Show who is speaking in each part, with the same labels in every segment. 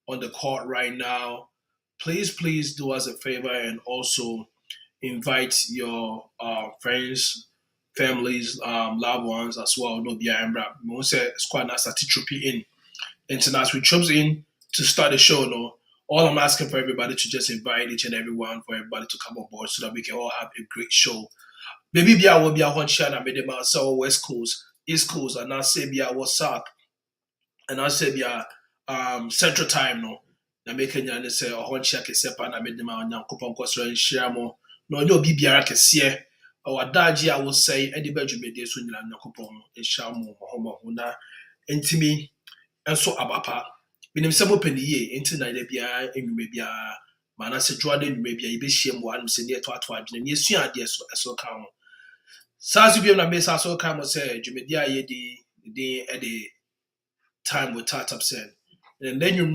Speaker 1: on the court right now, please do us a favor and also invite your friends, families, loved ones as well. No, be we say squad na start trooping in. International troops in to start the show. No, all I'm asking for everybody to just invite each and everyone for everybody to come on board so that we can all have a great show. Maybe be I will be a one shot and made them out West Coast, East Coast, and I say be our South, and I say be a Central Time. No, na make any say a one shot kese pa na made them out now. Coupon cost and share more. No, no, be biara kese. Or adaji I will say any bedroom media soon na coupon and share more. Homa intimi nso abapa menim sɛ mopɛ ne yie nti na da biara nnwuma biara ma na sɛ dwoa de nnwuma biara yɛbɛhyia mu anom sɛ ne yɛto ato adwene ne yɛsua adeɛ so ka ho saa so biom na mesa so ka mo sɛ dwumadi a yɛdi de time with Tata said and then you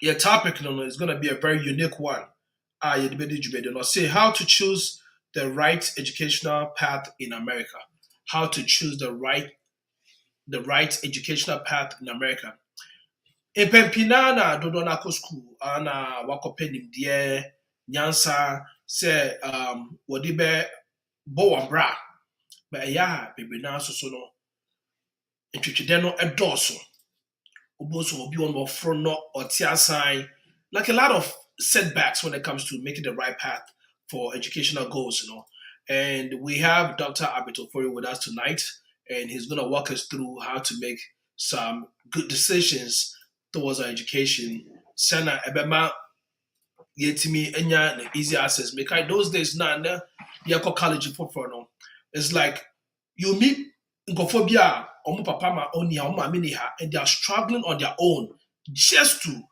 Speaker 1: your topic no is going to be a very unique one yɛde bɛdi dwumadi no say how to choose the right educational path in America, how to choose the right educational path in America. Mpempina na dodo na akɔ school ana wakɔpɛ nimdeɛ nyansa sɛ wɔde bɛ bɔ wɔn bra ma ɛyɛ a bebree naa soso no ntwitwidɛ no ɛdɔɔso obo so obi wɔn wɔforo no ɔte asan like a lot of setbacks when it comes to making the right path for educational goals, And we have Dr. Abitofori with us tonight, and he's going to walk us through how to make some good decisions towards our education. Sana ebema yetimi enya na easy access. Because those days na yako college for no. It's like you meet ngophobia omu papa ma oni ha omu mini ha and they are struggling on their own just to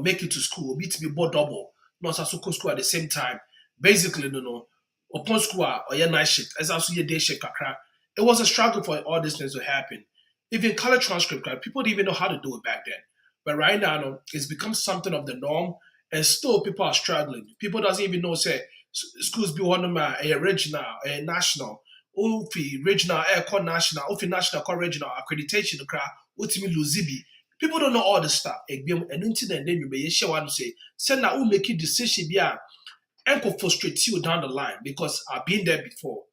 Speaker 1: make it to school. Be to be both double. Not so school at the same time. Basically, upon school or your night shift, as also your day shift, it was a struggle for all these things to happen. Even college transcript, people didn't even know how to do it back then. But right now, it's become something of the norm, and still people are struggling. People doesn't even know, say, schools be one of my a regional, a national, ofi regional, called national, ofi national, called regional accreditation, ultimately luzibi. People don't know all the stuff. And then you may share one say, send now make a decision, yeah, and could frustrate you down the line because I've been there before.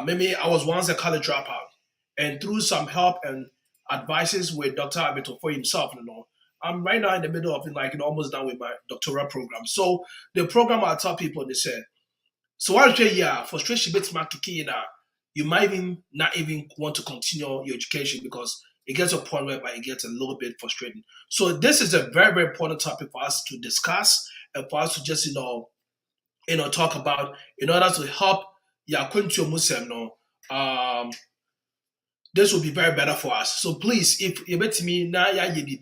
Speaker 1: Maybe I was once a college dropout, and through some help and advices with Dr. Abito for himself, I'm right now in the middle of it, like almost done with my doctoral program. So the program I tell people, they said, so I say, yeah, frustration bits my kiki you might even not even want to continue your education because it gets to a point where it gets a little bit frustrating. So this is a very, very important topic for us to discuss and for us to just talk about in order to help Yakuncho Musem this will be very better for us. So please, if you bet me now, I think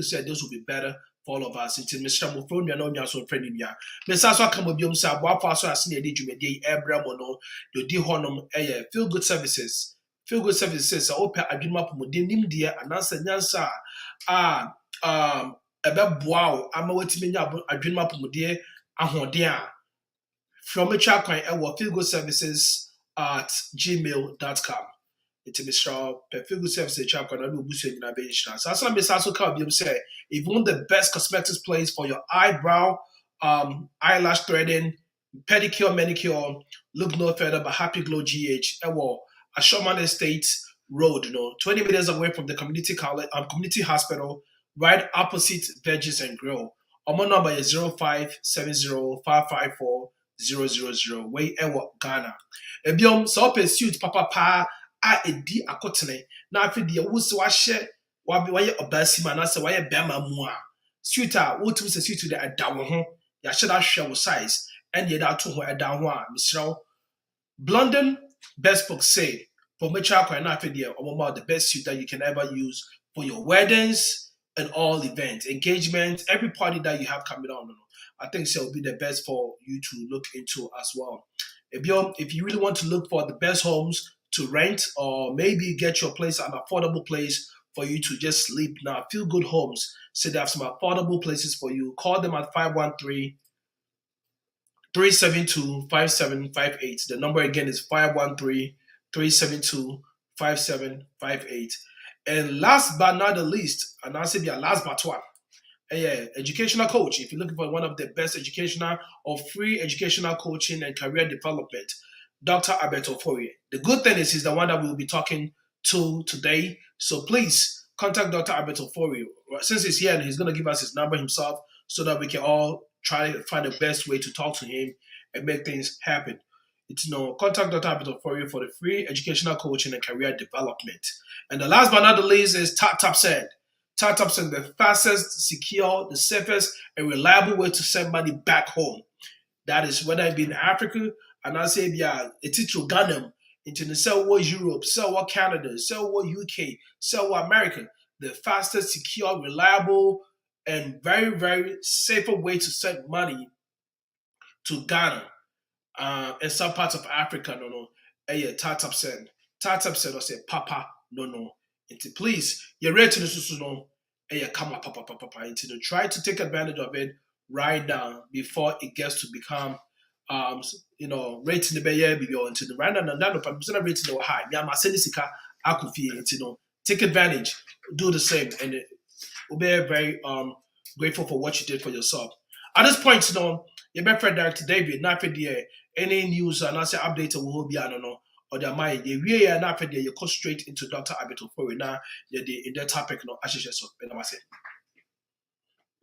Speaker 1: said this will be better for all of us. It's Mr. Mufon, you know, so friend in ya. Miss Asa come with Yumsa, Wafaso, as near the Jumedi, Abramono, the D Honum, feel good services. Feel good services, open a dream up with Dim dear, and answer Yansa. About wow, I'm waiting a dream up with dear, from a chat coin, feel good services at gmail.com. It's Mr. Feel good services chat coin, I'll be in a bench. So, as I'm also come, say, if you want the best cosmetics place for your eyebrow, eyelash threading, pedicure, manicure, look no further but Happy Glow GH, a Sherman Estate Road, 20 meters away from the community college, community hospital, right opposite Veggies and Grill. My number is 0570-554-000. Way Ghana. Ebiom so pursuit papa pa a edi akotene. Na afi de wo se wa hye wa be wa ye obasima na se wa ye bema mu a. Suit a wo tum se suit de ada wo ho. Ya hye da hwe wo size and ye da to ho ada ho a misraw. Blondin Best Book say for mature kwa na afi de omo the best suit that you can ever use for your weddings and all events, engagements, every party that you have coming on. I think so will be the best for you to look into as well. If you really want to look for the best homes to rent or maybe get your place an affordable place for you to just sleep now, Feel Good Homes. So they have some affordable places for you. Call them at 513-372-5758. The number again is 513-372-5758. And last but not the least, and I'll say last but one, yeah, educational coach. If you're looking for one of the best educational or free educational coaching and career development, Dr. Alberto Fourier. The good thing is he's the one that we'll be talking to today. So please contact Dr. Alberto Fourier. Since he's here and he's going to give us his number himself so that we can all try to find the best way to talk to him and make things happen. It's contact Dr. Alberto Fourier for the free educational coaching and career development. And the last but not the least is TapTapSend. TapTapSend, the fastest, secure, the safest, and reliable way to send money back home. That is whether it be in Africa, and I say, yeah, it's through Ghana, into the sell what Europe, sell what Canada, sell what UK, sell what America. The fastest, secure, reliable, and very, very safer way to send money to Ghana and some parts of Africa, no. Yeah, TapTapSend. TapTapSend or say, Papa, no. Please, you're ready to this, no. Yeah, come on, Papa. Try to take advantage of it right now before it gets to become rating the bay into the right now no percent rating the high. Yeah, my sika akufi take advantage, do the same, and we'll be very grateful for what you did for yourself. At this point, your best friend Director David, not the any news and answer update will be I don't know or their mind. We are not you go straight into Dr. Alberto Fourier now. In that topic, no, as you so.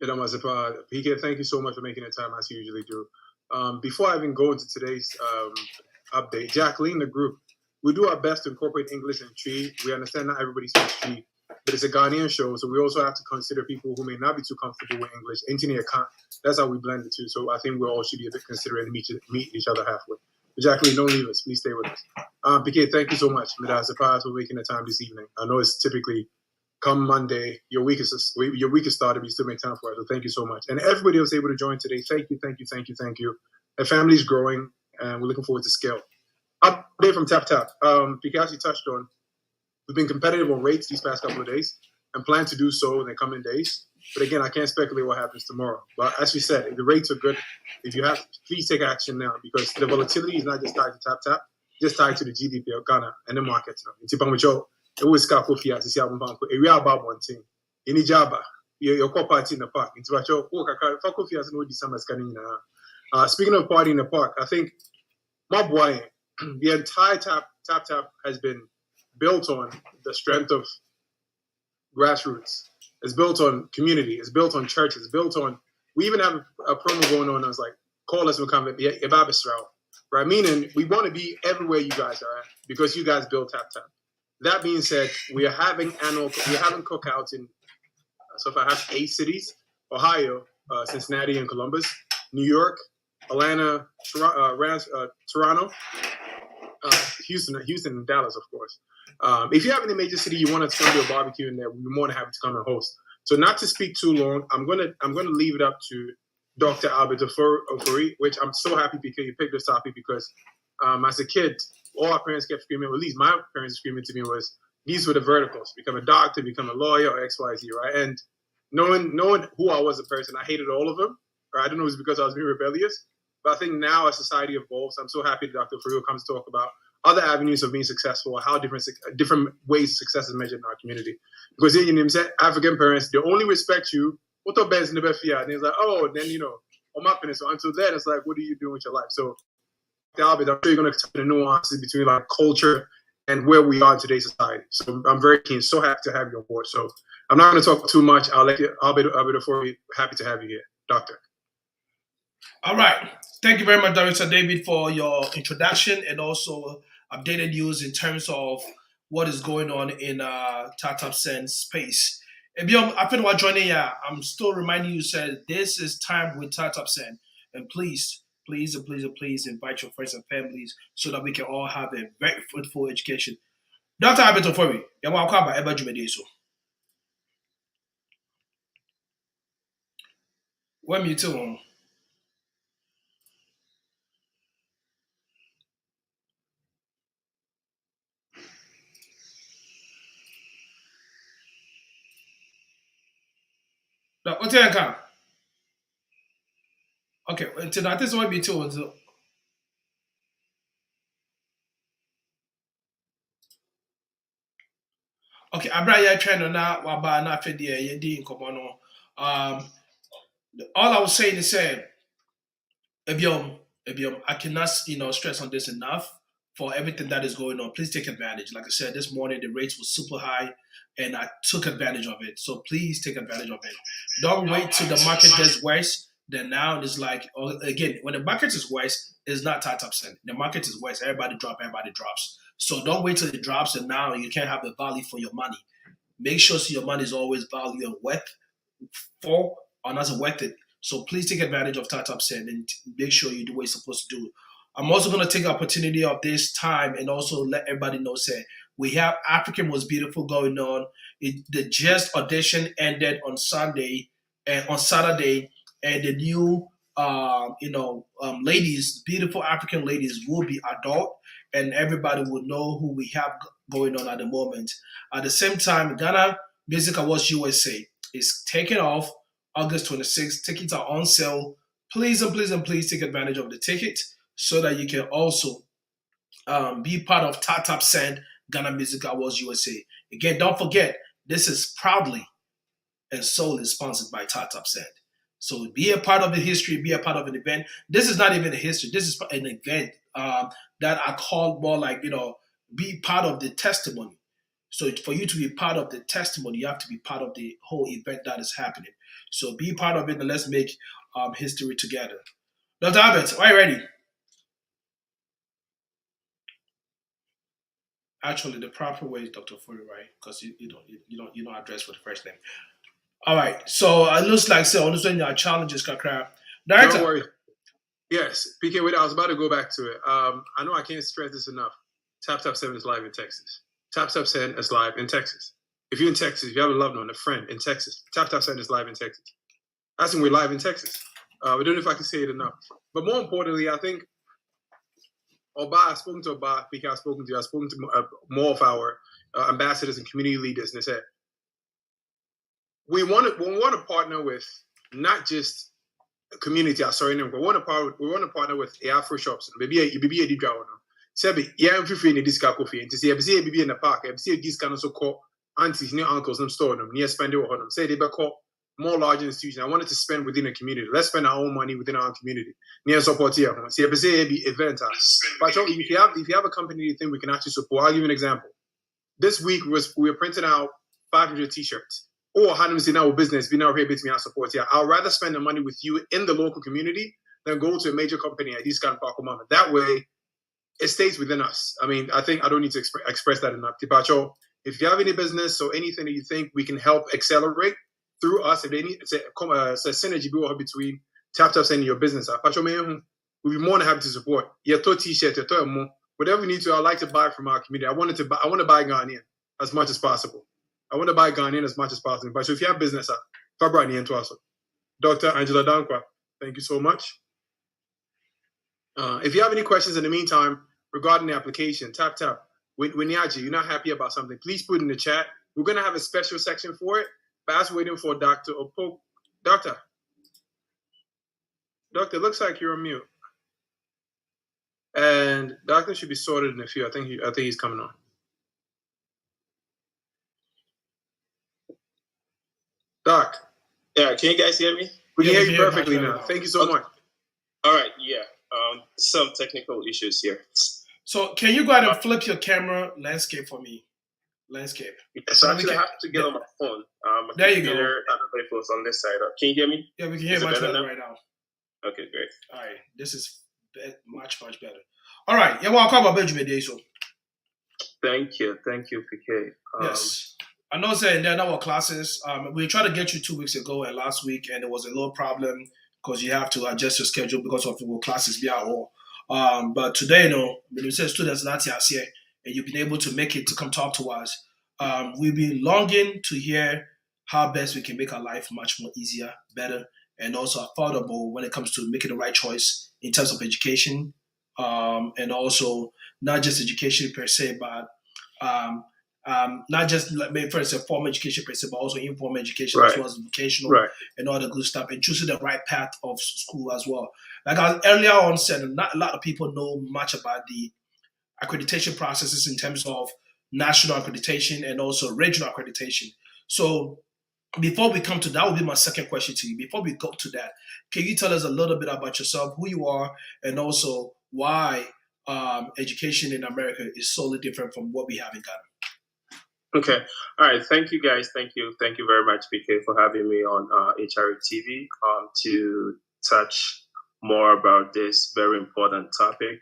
Speaker 2: PK, thank you so much for making the time as you usually do. Before I even go into today's update, Jacqueline, the group, we do our best to incorporate English and Tree. We understand not everybody speaks Tree, but it's a Ghanaian show, so we also have to consider people who may not be too comfortable with English. Engineer can't. That's how we blend the two. So I think we all should be a bit considerate and meet each other halfway. But Jacqueline, don't leave us. Please stay with us. PK, thank you so much. Surprise for making the time this evening. I know it's typically come Monday, your week is started, but you still make time for it. So thank you so much. And everybody was able to join today. Thank you. The family's growing, and we're looking forward to scale. Update from TapTap. Because you touched on, we've been competitive on rates these past couple of days and plan to do so in the coming days. But again, I can't speculate what happens tomorrow. But as we said, if the rates are good, if you have, please take action now because the volatility is not just tied to TapTap, just tied to the GDP of Ghana and the markets. It was Kofi as the album bank. We are about one thing. In Ijaba, your party in the park. It's about your Kofi as no December scanning. Speaking of party in the park, I think my boy, the entire TapTap has been built on the strength of grassroots. It's built on community. It's built on churches. It's built on. We even have a promo going on that's like, call us and come right? Meaning we want to be everywhere you guys are at because you guys build TapTap. That being said, we are having cookouts in so far I have 8 cities: Ohio, Cincinnati, and Columbus, New York, Atlanta, Toronto, Houston, and Dallas, of course. If you have any major city you want us to come to a barbecue in there, we're more than happy to come and host. So not to speak too long, I'm gonna leave it up to Dr. Albert Ofori, which I'm so happy because you picked this topic because as a kid, all our parents kept screaming, or at least my parents screaming to me was, these were the verticals: become a doctor, become a lawyer, or X, Y, Z, right? And knowing who I was as a person, I hated all of them. Right? I don't know if it's because I was being rebellious, but I think now as society evolves, I'm so happy that Dr. Fario comes to talk about other avenues of being successful, how different ways success is measured in our community. Because you know, African parents, they only respect you. What the best never fear? And it's like, oh, then I'm up in it. So until then, it's like, what are you doing with your life? So Albert, I'm sure you're going to touch the nuances between like culture and where we are in today's society. So I'm very keen, so happy to have you on board. So I'm not going to talk too much. I'll let you, Albert, before we happy to have you here, Doctor.
Speaker 1: All right. Thank you very much, Director David, for your introduction and also updated news in terms of what is going on in TapTapSend space. And beyond, after what joining, I'm still reminding you, said this is time with TapTapSend, and please invite your friends and families so that we can all have a very fruitful education. Dr. Albert Ofori, you're welcome by Eba Jumedeso. When you too. What's your account? Okay, until that is what be too. Okay, abra ya try no na waba na afedi ye di nkomo no. All I was saying is Ebiom, I cannot stress on this enough for everything that is going on. Please take advantage. Like I said, this morning the rates were super high and I took advantage of it. So please take advantage of it. Don't wait till the market gets worse. Then now it's like again, when the market is worse, it's not tight upset. The market is worse. Everybody drops. So don't wait till it drops and now you can't have the value for your money. Make sure so your money is always value and worth for or not worth it. So please take advantage of Startup Send and make sure you do what you're supposed to do. I'm also going to take the opportunity of this time and also let everybody know, say, we have African Was Beautiful going on. The Just audition ended on Sunday and on Saturday, and the new, ladies, beautiful African ladies will be adult, and everybody will know who we have going on at the moment. At the same time, Ghana Music Awards USA is taking off August 26th. Tickets are on sale. Please and please and please take advantage of the ticket so that you can also be part of Tap Send Ghana Music Awards USA. Again, don't forget, this is proudly and solely sponsored by Tap Send. So be a part of the history, be a part of an event. This is not even a history. This is an event that I call more like, be part of the testimony. So for you to be part of the testimony, you have to be part of the whole event that is happening. So be part of it and let's make history together. Dr. Abbott, are you ready? Actually, the proper way is Dr. Fury, right? Because you don't address for the first name. All right. So it looks like so. Understand your challenges, Kakra.
Speaker 2: Director. Don't worry. Yes, PK. Wait, I was about to go back to it. I know I can't stress this enough. Tap 7 is live in Texas. Tap 7 is live in Texas. If you're in Texas, if you have a loved one, a friend in Texas, Tap 7 is live in Texas. That's when we're live in Texas. I don't know if I can say it enough. But more importantly, I think I've spoken to Oba, PK, I've spoken to more of our ambassadors and community leaders, and they said, we want to partner with not just a community, but we want to partner with the Afro shops. Maybe a deep down. Sebi, yeah, I'm free in this coffee. And to see, I be in the park. I see this kind of so called aunties, new uncles, them store them, near spending on them. Say they be called more large institutions. I wanted to spend within a community. Let's spend our own money within our community. Near support here. See, I say be event. But if you have a company you think we can actually support, I'll give you an example. This week we were printing out 500 t-shirts. Or how do say now business be now here between our support here. I'd rather spend the money with you in the local community than go to a major company at this kind of park moment. That way it stays within us. I mean, I think I don't need to express that enough. Tipacho, if you have any business or anything that you think we can help accelerate through us, if they need it's a synergy between Tap and your business, we'll be more than happy to support. Your t-shirt, whatever we need to, I'd like to buy from our community. I want to buy Ghanaian as much as possible. I want to buy Ghanaian as much as possible. But so if you have business, Dr. Angela Dankwa, thank you so much. If you have any questions in the meantime regarding the application, Tap, when you're not happy about something, please put it in the chat. We're going to have a special section for it, but I was waiting for Dr. Opo. Doctor, looks like you're on mute. And Doctor should be sorted in a few. I think he's coming on. Doc.
Speaker 3: Yeah, can you guys hear me?
Speaker 2: We can hear you perfectly now. Thank you so much.
Speaker 3: All right, yeah. Some technical issues here.
Speaker 1: So can you go ahead and flip your camera landscape for me? Landscape.
Speaker 3: Yeah, so actually I have to get on my phone.
Speaker 1: There you go.
Speaker 3: Everybody was on this side. Can you hear me?
Speaker 1: Yeah, we can hear much better right now.
Speaker 3: Okay, great.
Speaker 1: All right, this is much better. All right, yeah, welcome about Benjamin Day. So.
Speaker 3: Thank you, PK.
Speaker 1: Yes. I know saying there are our classes. We tried to get you 2 weeks ago and last week, and there was a little problem because you have to adjust your schedule because of the classes be out. But today, when you say students not here, and you've been able to make it to come talk to us, we've been longing to hear how best we can make our life much more easier, better, and also affordable when it comes to making the right choice in terms of education, and also not just education per se, but not just for instance formal education per se, but also informal education as well as vocational and all the good stuff, and choosing the right path of school as well. Like I earlier on said, not a lot of people know much about the accreditation processes in terms of national accreditation and also regional accreditation. So before we come to that, will be my second question to you. Before we go to that, can you tell us a little bit about yourself, who you are, and also why education in America is solely different from what we have in Ghana?
Speaker 3: Okay. All right. Thank you, guys. Thank you. Thank you very much, PK, for having me on HRE TV to touch more about this very important topic.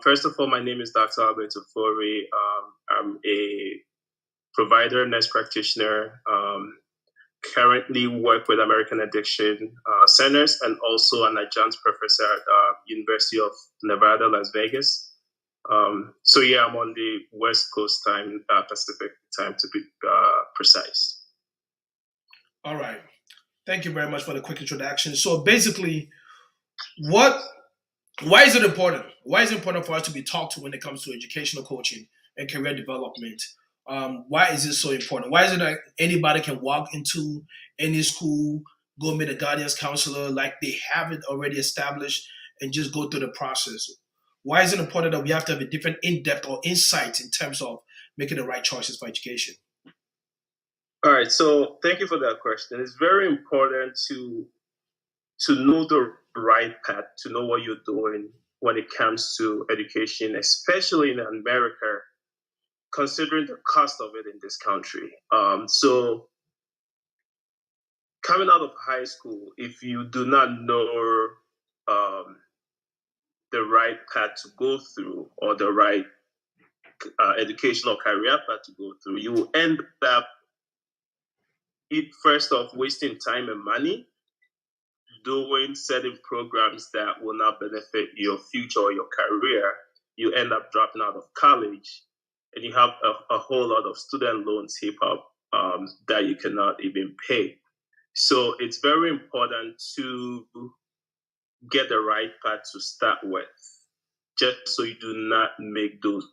Speaker 3: First of all, my name is Dr. Albert Ofori. I'm a provider, nurse practitioner, currently work with American Addiction Centers and also an adjunct professor at University of Nevada, Las Vegas. So yeah, I'm on the West Coast time, Pacific time to be precise.
Speaker 1: All right. Thank you very much for the quick introduction. So basically, why is it important? Why is it important for us to be talked to when it comes to educational coaching and career development? Why is it so important? Why is it that anybody can walk into any school, go meet a guidance counselor like they have it already established and just go through the process? Why is it important that we have to have a different in-depth or insight in terms of making the right choices for education?
Speaker 3: All right, so thank you for that question. It's very important to know the right path, to know what you're doing when it comes to education, especially in America, considering the cost of it in this country. So coming out of high school, if you do not know the right path to go through or the right educational career path to go through, you end up first off wasting time and money doing certain programs that will not benefit your future or your career. You end up dropping out of college and you have a whole lot of student loans heap up that you cannot even pay. So it's very important to get the right path to start with, just so you do not make those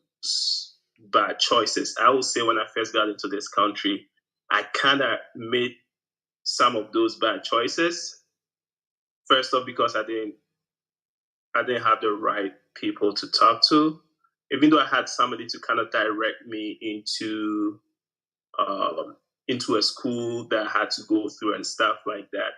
Speaker 3: bad choices. I would say when I first got into this country, I kind of made some of those bad choices. First off, because I didn't have the right people to talk to, even though I had somebody to kind of direct me into a school that I had to go through and stuff like that.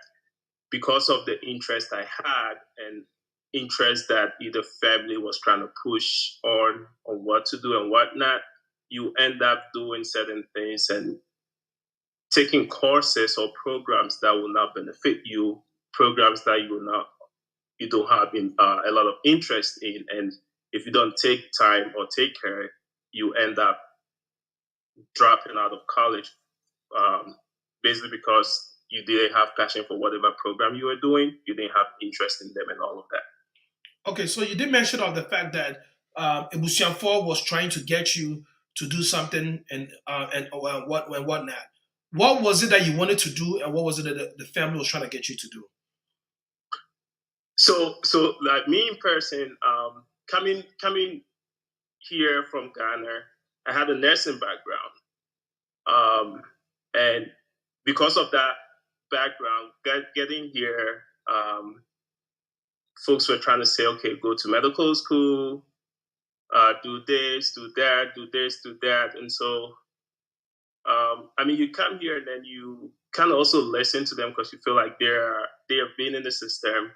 Speaker 3: Because of the interest I had and interest that either family was trying to push on what to do and whatnot, you end up doing certain things and taking courses or programs that will not benefit you, programs that you don't have a lot of interest in, and if you don't take time or take care, you end up dropping out of college, basically because you didn't have passion for whatever program you were doing, you didn't have interest in them and all of that.
Speaker 1: Okay, so you did mention of the fact that Ebusianfor was trying to get you to do something and whatnot. What was it that you wanted to do, and what was it that the family was trying to get you to do?
Speaker 3: So like me in person, coming here from Ghana, I had a nursing background, and because of that background, getting here, folks were trying to say, okay, go to medical school, do this, do that, do this, do that, and so. You come here and then you kind of also listen to them because you feel like they have been in the system.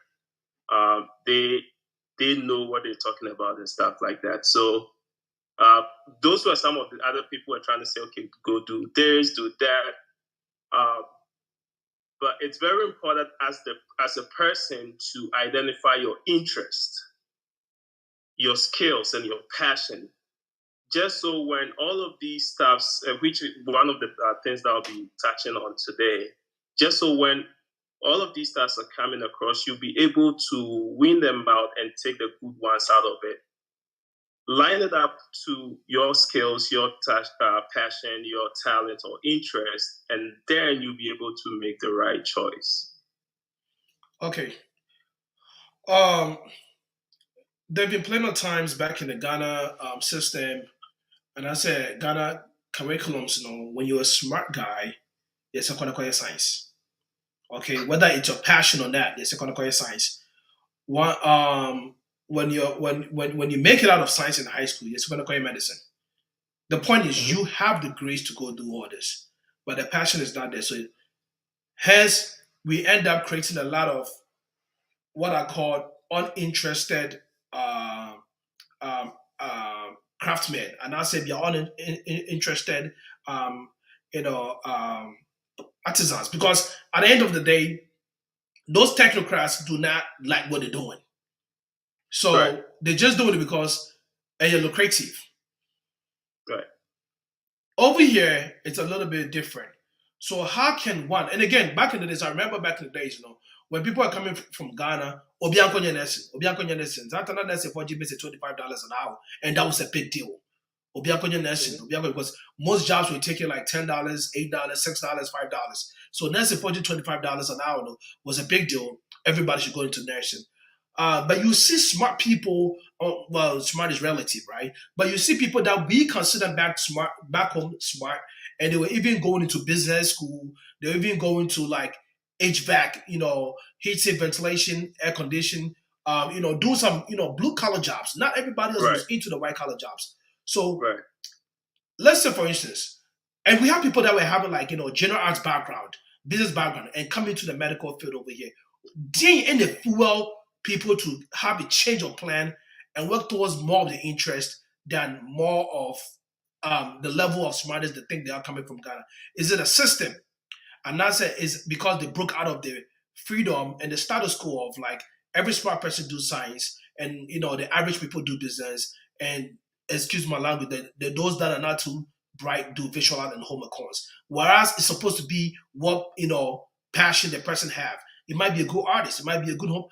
Speaker 3: They know what they're talking about and stuff like that. So those were some of the other people who are trying to say, okay, go do this, do that. But it's very important as a person to identify your interest, your skills, and your passion. Just so when all of these stuffs, which is one of the things that I'll be touching on today, just so when all of these stuffs are coming across, you'll be able to win them out and take the good ones out of it. Line it up to your skills, your passion, your talent or interest, and then you'll be able to make the right choice.
Speaker 1: Okay. There have been plenty of times back in the Ghana system, and I said Ghana curriculums, when you're a smart guy, there's a kind of science. Okay, whether it's your passion or not, there's a kind of science. When you make it out of science in high school, it's going to call medicine. The point is, you have the grace to go do all this, but the passion is not there. So, hence, we end up creating a lot of what I call uninterested uh, um, craftsmen, and I say we are uninterested, um, you know, artisans, because at the end of the day, those technocrats do not like what they're doing,
Speaker 3: Right.
Speaker 1: so they're just doing it because you're lucrative.
Speaker 3: Right.
Speaker 1: Over here, it's a little bit different. So how can one? And again, back in the days, I remember back in the days, when people are coming from Ghana, Obianko Nesen, Zantana Nesen for GBC $25 an hour, and that was a big deal. Obianko Nesen, Obianko, because most jobs were taking like $10, $8, $6, $5. So nursing for $25 an hour was a big deal. Everybody should go into nursing. But you see smart people, well, smart is relative, right? But you see people that we consider back home smart, and they were even going into business school. They were even going to like HVAC, heating, ventilation, air conditioning, do some, blue collar jobs. Not everybody else
Speaker 3: Right.
Speaker 1: was into the white collar jobs. So
Speaker 3: Right.
Speaker 1: let's say, for instance, and we have people that were having like, general arts background, business background, and coming to the medical field over here. They in the fuel people to have a change of plan and work towards more of the interest than more of the level of smartness they think they are coming from Ghana. Is it a system? And that's it, is because they broke out of the freedom and the status quo of like every smart person do science and the average people do business and excuse my language, those that are not too bright do visual art and home econs. Whereas it's supposed to be what passion the person have. It might be a good artist, it might be a good home,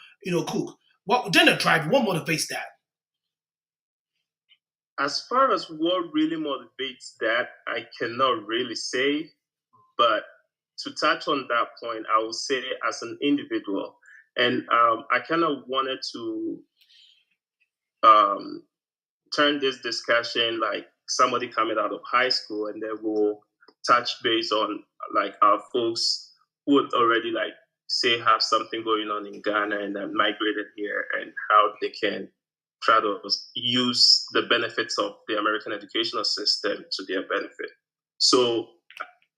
Speaker 1: cook. What then the drive, what motivates that?
Speaker 3: As far as what really motivates that, I cannot really say, but to touch on that point, I will say as an individual, and I kind of wanted to turn this discussion like somebody coming out of high school, and then we'll touch base on like our folks who would already like say have something going on in Ghana and then migrated here, and how they can try to use the benefits of the American educational system to their benefit. So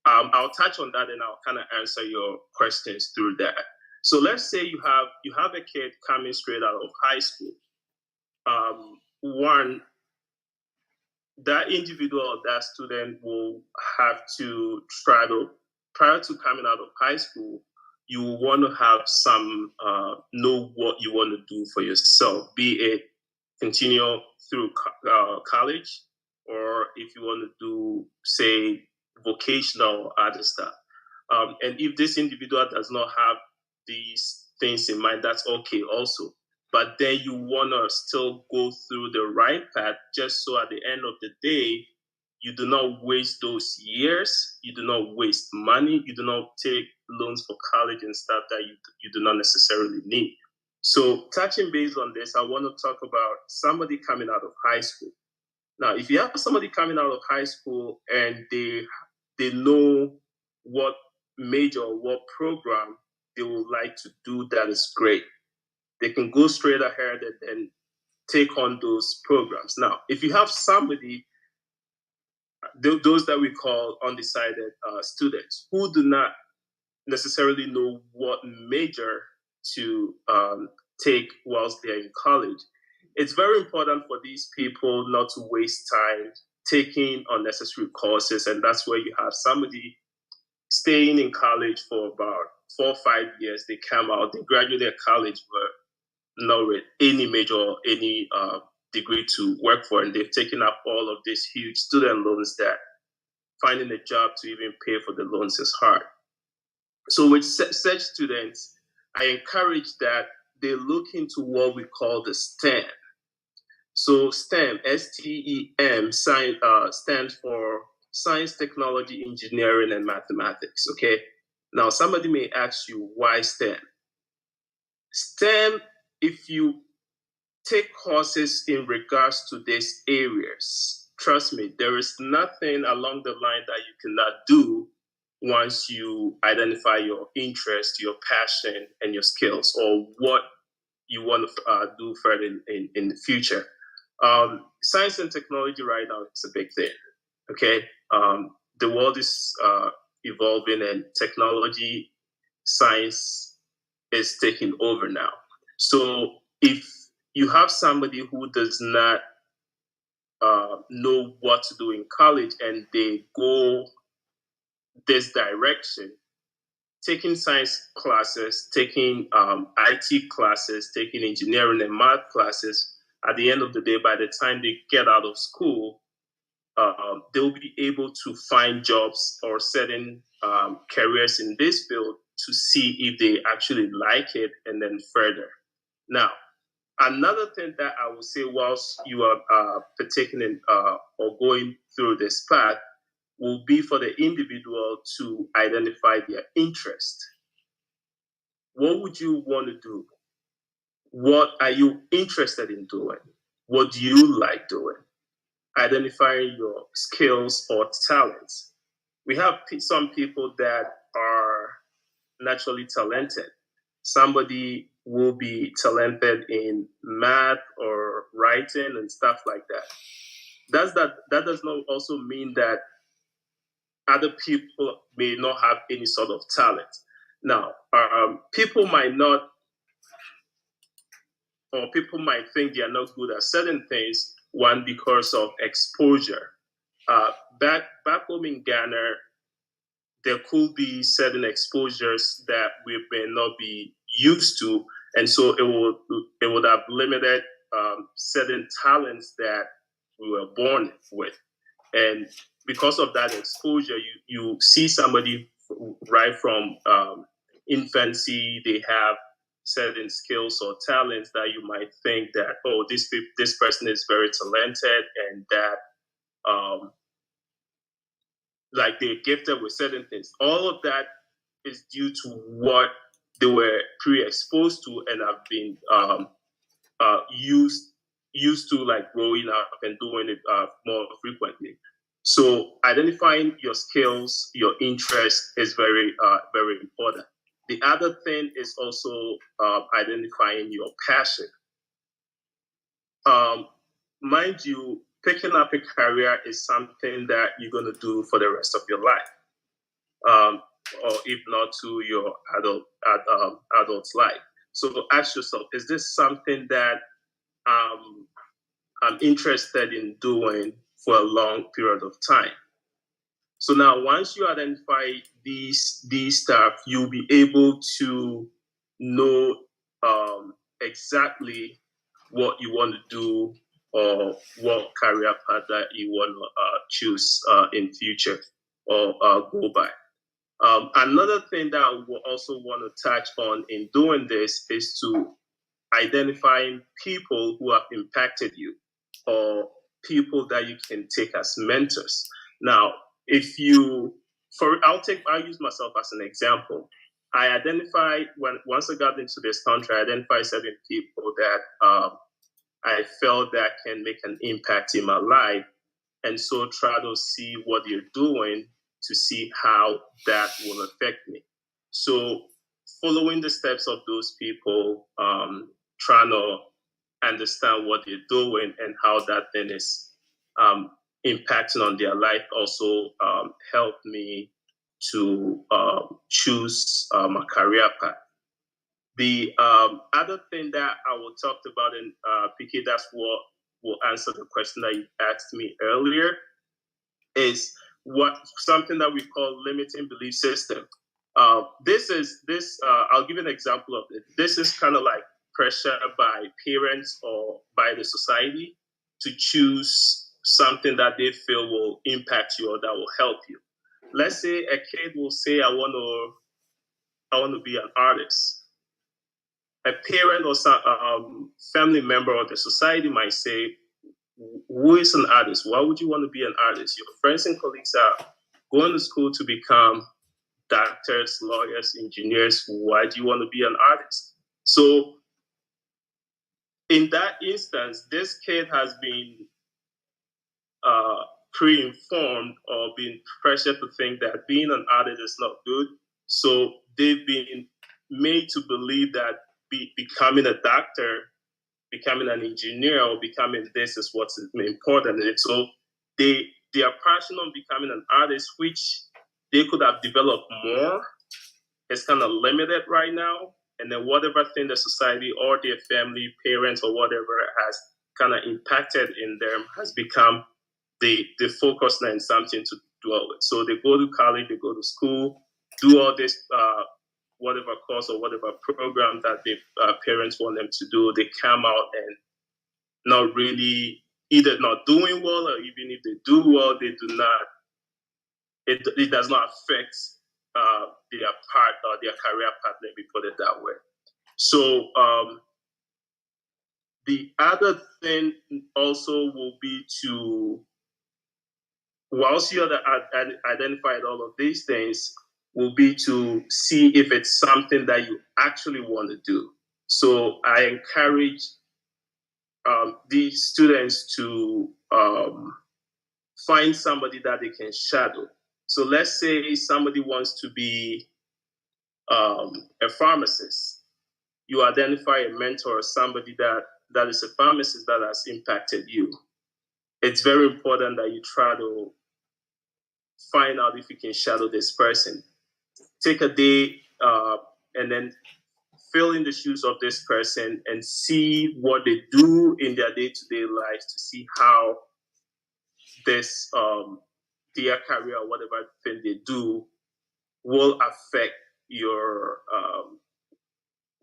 Speaker 3: I'll touch on that and I'll kind of answer your questions through that. So let's say you have a kid coming straight out of high school. One, that individual, that student will have to try to, prior to coming out of high school, you want to have some, know what you want to do for yourself, be it continue through college, or if you want to do, say, vocational other stuff. And if this individual does not have these things in mind, that's okay also. But then you want to still go through the right path, just so at the end of the day, you do not waste those years, you do not waste money, you do not take loans for college and stuff that you do not necessarily need. So touching base on this, I want to talk about somebody coming out of high school. Now, if you have somebody coming out of high school and they know what major, what program they would like to do, that is great. They can go straight ahead and take on those programs. Now, if you have somebody, those that we call undecided students, who do not necessarily know what major to take whilst they're in college, it's very important for these people not to waste time taking unnecessary courses. And that's where you have somebody staying in college for about 4 or 5 years. They come out, they graduate college, but not with any major or any degree to work for. And they've taken up all of these huge student loans that finding a job to even pay for the loans is hard. So with such students, I encourage that they look into what we call the STEM. So STEM, STEM, stands for Science, Technology, Engineering, and Mathematics, okay? Now, somebody may ask you, why STEM? STEM, if you take courses in regards to these areas, trust me, there is nothing along the line that you cannot do once you identify your interest, your passion, and your skills, or what you want to do further in the future. Science and technology right now is a big thing. Okay, the world is evolving, and technology, science is taking over now. So if you have somebody who does not know what to do in college and they go this direction, taking science classes, taking IT classes, taking engineering and math classes, at the end of the day, by the time they get out of school, they'll be able to find jobs or certain careers in this field to see if they actually like it and then further. Now, another thing that I would say whilst you are partaking in or going through this path will be for the individual to identify their interest. What would you want to do? What are you interested in doing? What do you like doing? Identifying your skills or talents. We have some people that are naturally talented. Somebody will be talented in math or writing and stuff like that. That does not also mean that other people may not have any sort of talent. Now, people might not, or people might think they are not good at certain things. One, because of exposure. Back home in Ghana, there could be certain exposures that we may not be used to, and so it would have limited certain talents that we were born with. And because of that exposure, you see somebody right from infancy, they have certain skills or talents that you might think that, oh, this person is very talented, and that like they're gifted with certain things. All of that is due to what they were pre-exposed to and have been used to, like growing up and doing it more frequently. So identifying your skills, your interests is very important. The other thing is also identifying your passion. Mind you, picking up a career is something that you're going to do for the rest of your life, or if not to your adult life. So ask yourself, is this something that I'm interested in doing for a long period of time? So now, once you identify these stuff, you'll be able to know exactly what you want to do or what career path that you want to choose in future or go by. Another thing that I will also want to touch on in doing this is to identifying people who have impacted you or people that you can take as mentors. Now, if you, I'll use myself as an example. I identified once I got into this country, I identified certain people that I felt that can make an impact in my life, and so try to see what they're doing to see how that will affect me. So following the steps of those people, trying to understand what they're doing and how that thing is impacting on their life also helped me to choose my career path. The other thing that I will talk about, and PK, that's what will answer the question that you asked me earlier, is something that we call limiting belief system. This I'll give you an example of it. This is kind of like pressure by parents or by the society to choose something that they feel will impact you or that will help you. Let's say a kid will say, I want to be an artist. A parent or some family member of the society might say, who is an artist? Why would you want to be an artist? Your friends and colleagues are going to school to become doctors, lawyers, engineers. Why do you want to be an artist? So in that instance, this kid has been pre-informed or been pressured to think that being an artist is not good. So they've been made to believe that becoming a doctor, becoming an engineer, or becoming this is what's important. And so they their passion on becoming an artist, which they could have developed more, is kind of limited right now. And then whatever thing the society or their family, parents, or whatever has kind of impacted in them has become the focus and something to dwell with. So they go to college, they go to school, do all this whatever course or whatever program that their parents want them to do. They come out and not really either not doing well, or even if they do well, they do not. It does not affect their part or their career path. Let me put it that way. So the other thing also will be to, whilst you identified all of these things, will be to see if it's something that you actually want to do. So I encourage these students to find somebody that they can shadow. So let's say somebody wants to be a pharmacist. You identify a mentor or somebody that is a pharmacist that has impacted you. It's very important that you try to find out if you can shadow this person. Take a day and then fill in the shoes of this person and see what they do in their day-to-day lives to see how this their career or whatever thing they do will affect your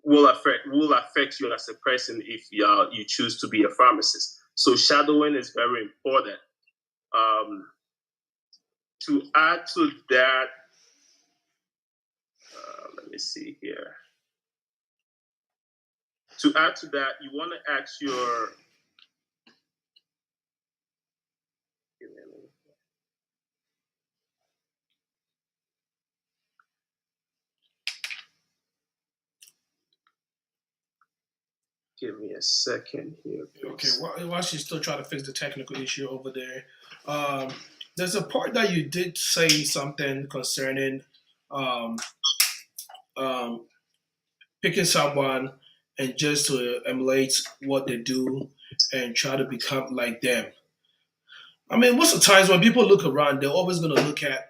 Speaker 3: will affect you as a person if you choose to be a pharmacist. So shadowing is very important. To add to that, let me see here. To add to that, you want to ask your give me a second here, please.
Speaker 1: Okay, while she's still trying to fix the technical issue over there, there's a part that you did say something concerning picking someone and just to emulate what they do and try to become like them. I mean, most of the times when people look around, they're always going to look at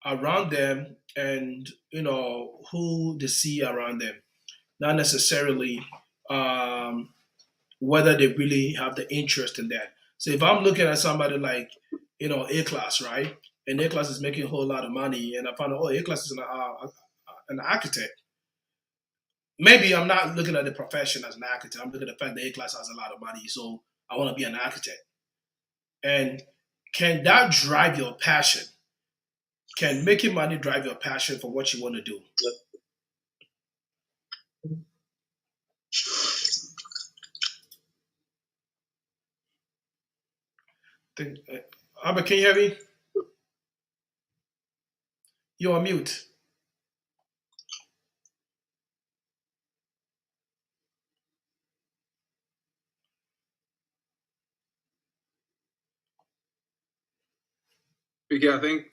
Speaker 1: around them and who they see around them, not necessarily whether they really have the interest in that. So if I'm looking at somebody like A class, right, and A class is making a whole lot of money, and I find out A class is an architect. Maybe I'm not looking at the profession as an architect. I'm looking at the fact that A class has a lot of money, so I want to be an architect. And can that drive your passion? Can making money drive your passion for what you want to do? Albert, can you hear me? You're on mute.
Speaker 2: Yeah, I think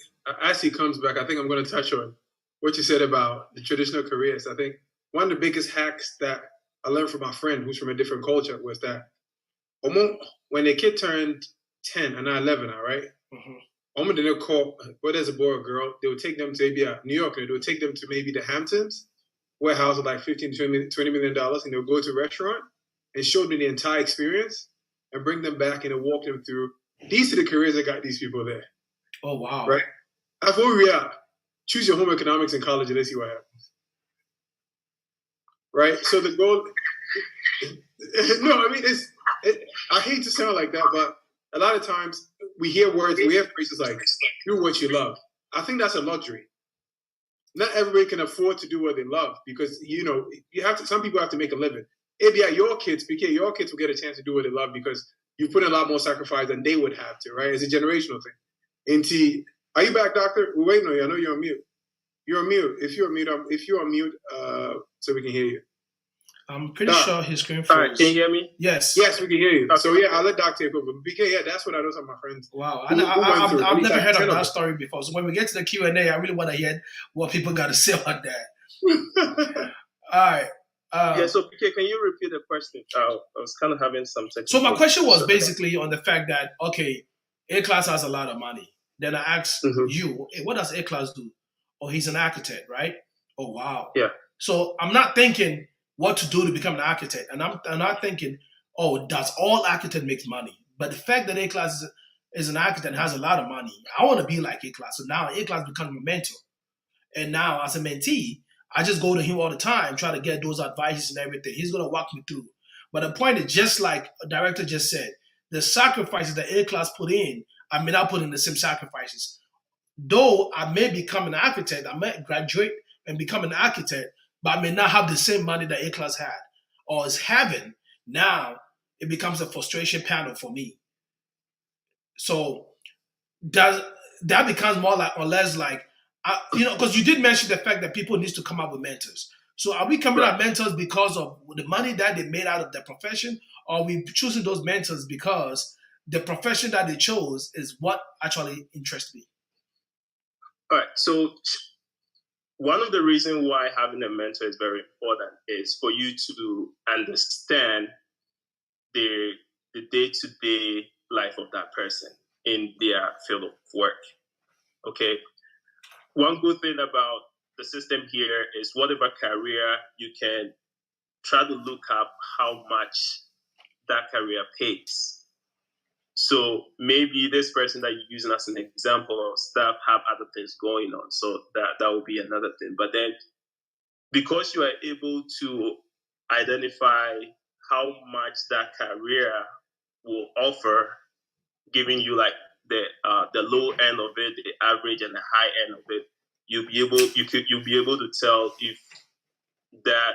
Speaker 2: as he comes back, I think I'm going to touch on what you said about the traditional careers. I think one of the biggest hacks that I learned from my friend who's from a different culture was that when a kid turned 10 and now 11 now, right? Mm-hmm. They would call, whether it's a boy or girl, they would take them to maybe New York, and they would take them to maybe the Hamptons, warehouse of like $15 to $20 million, and they would go to a restaurant and show them the entire experience and bring them back and walk them through. These are the careers that got these people there.
Speaker 1: Oh, wow.
Speaker 2: Right? That's where we are. Choose your home economics in college and let's see what happens. Right? So the goal... No, I mean, I hate to sound like that, but a lot of times we hear words, we hear phrases like, do what you love. I think that's a luxury. Not everybody can afford to do what they love because, you have to, some people have to make a living. If your kids will get a chance to do what they love because you put in a lot more sacrifice than they would have to, right? It's a generational thing. And are you back, doctor? We're waiting on you. I know you're on mute. You're on mute. If you're on mute, so we can hear you.
Speaker 1: I'm pretty sure his screen froze.
Speaker 3: All right, can you hear me?
Speaker 1: Yes.
Speaker 2: Yes, we can hear you. Okay. So I'll let Doc take over. BK, that's what I know some of my friends.
Speaker 1: Wow, I've never heard of that story before. So when we get to the Q&A, I really want to hear what people got to say about that. All right.
Speaker 3: So BK, can you repeat the question? I was kind of having some technical.
Speaker 1: So my question was basically on the fact that, okay, A-Class has a lot of money. Then I ask
Speaker 3: Mhm.
Speaker 1: you, hey, what does A-Class do? Oh, he's an architect, right? Oh, wow.
Speaker 3: Yeah.
Speaker 1: So I'm not thinking what to do to become an architect. And I'm not thinking, oh, does all architect make money? But the fact that A-Class is an architect and has a lot of money, I want to be like A-Class. So now A-Class becomes my mentor. And now as a mentee, I just go to him all the time, try to get those advices and everything. He's going to walk me through. But the point is, just like a director just said, the sacrifices that A-Class put in, I may not put in the same sacrifices. Though I may become an architect, I might graduate and become an architect, but I may not have the same money that A-Class had or is having. Now it becomes a frustration panel for me. So that becomes more like or less like, because you did mention the fact that people need to come up with mentors. So are we coming up with mentors because of the money that they made out of their profession, or are we choosing those mentors because the profession that they chose is what actually interests me?
Speaker 3: All right. So one of the reasons why having a mentor is very important is for you to understand the day-to-day life of that person in their field of work. Okay. One good thing about the system here is whatever career you can try to look up how much that career pays. So maybe this person that you're using as an example of stuff have other things going on. So that will be another thing. But then because you are able to identify how much that career will offer, giving you like the low end of it, the average and the high end of it, you'll be able to tell if that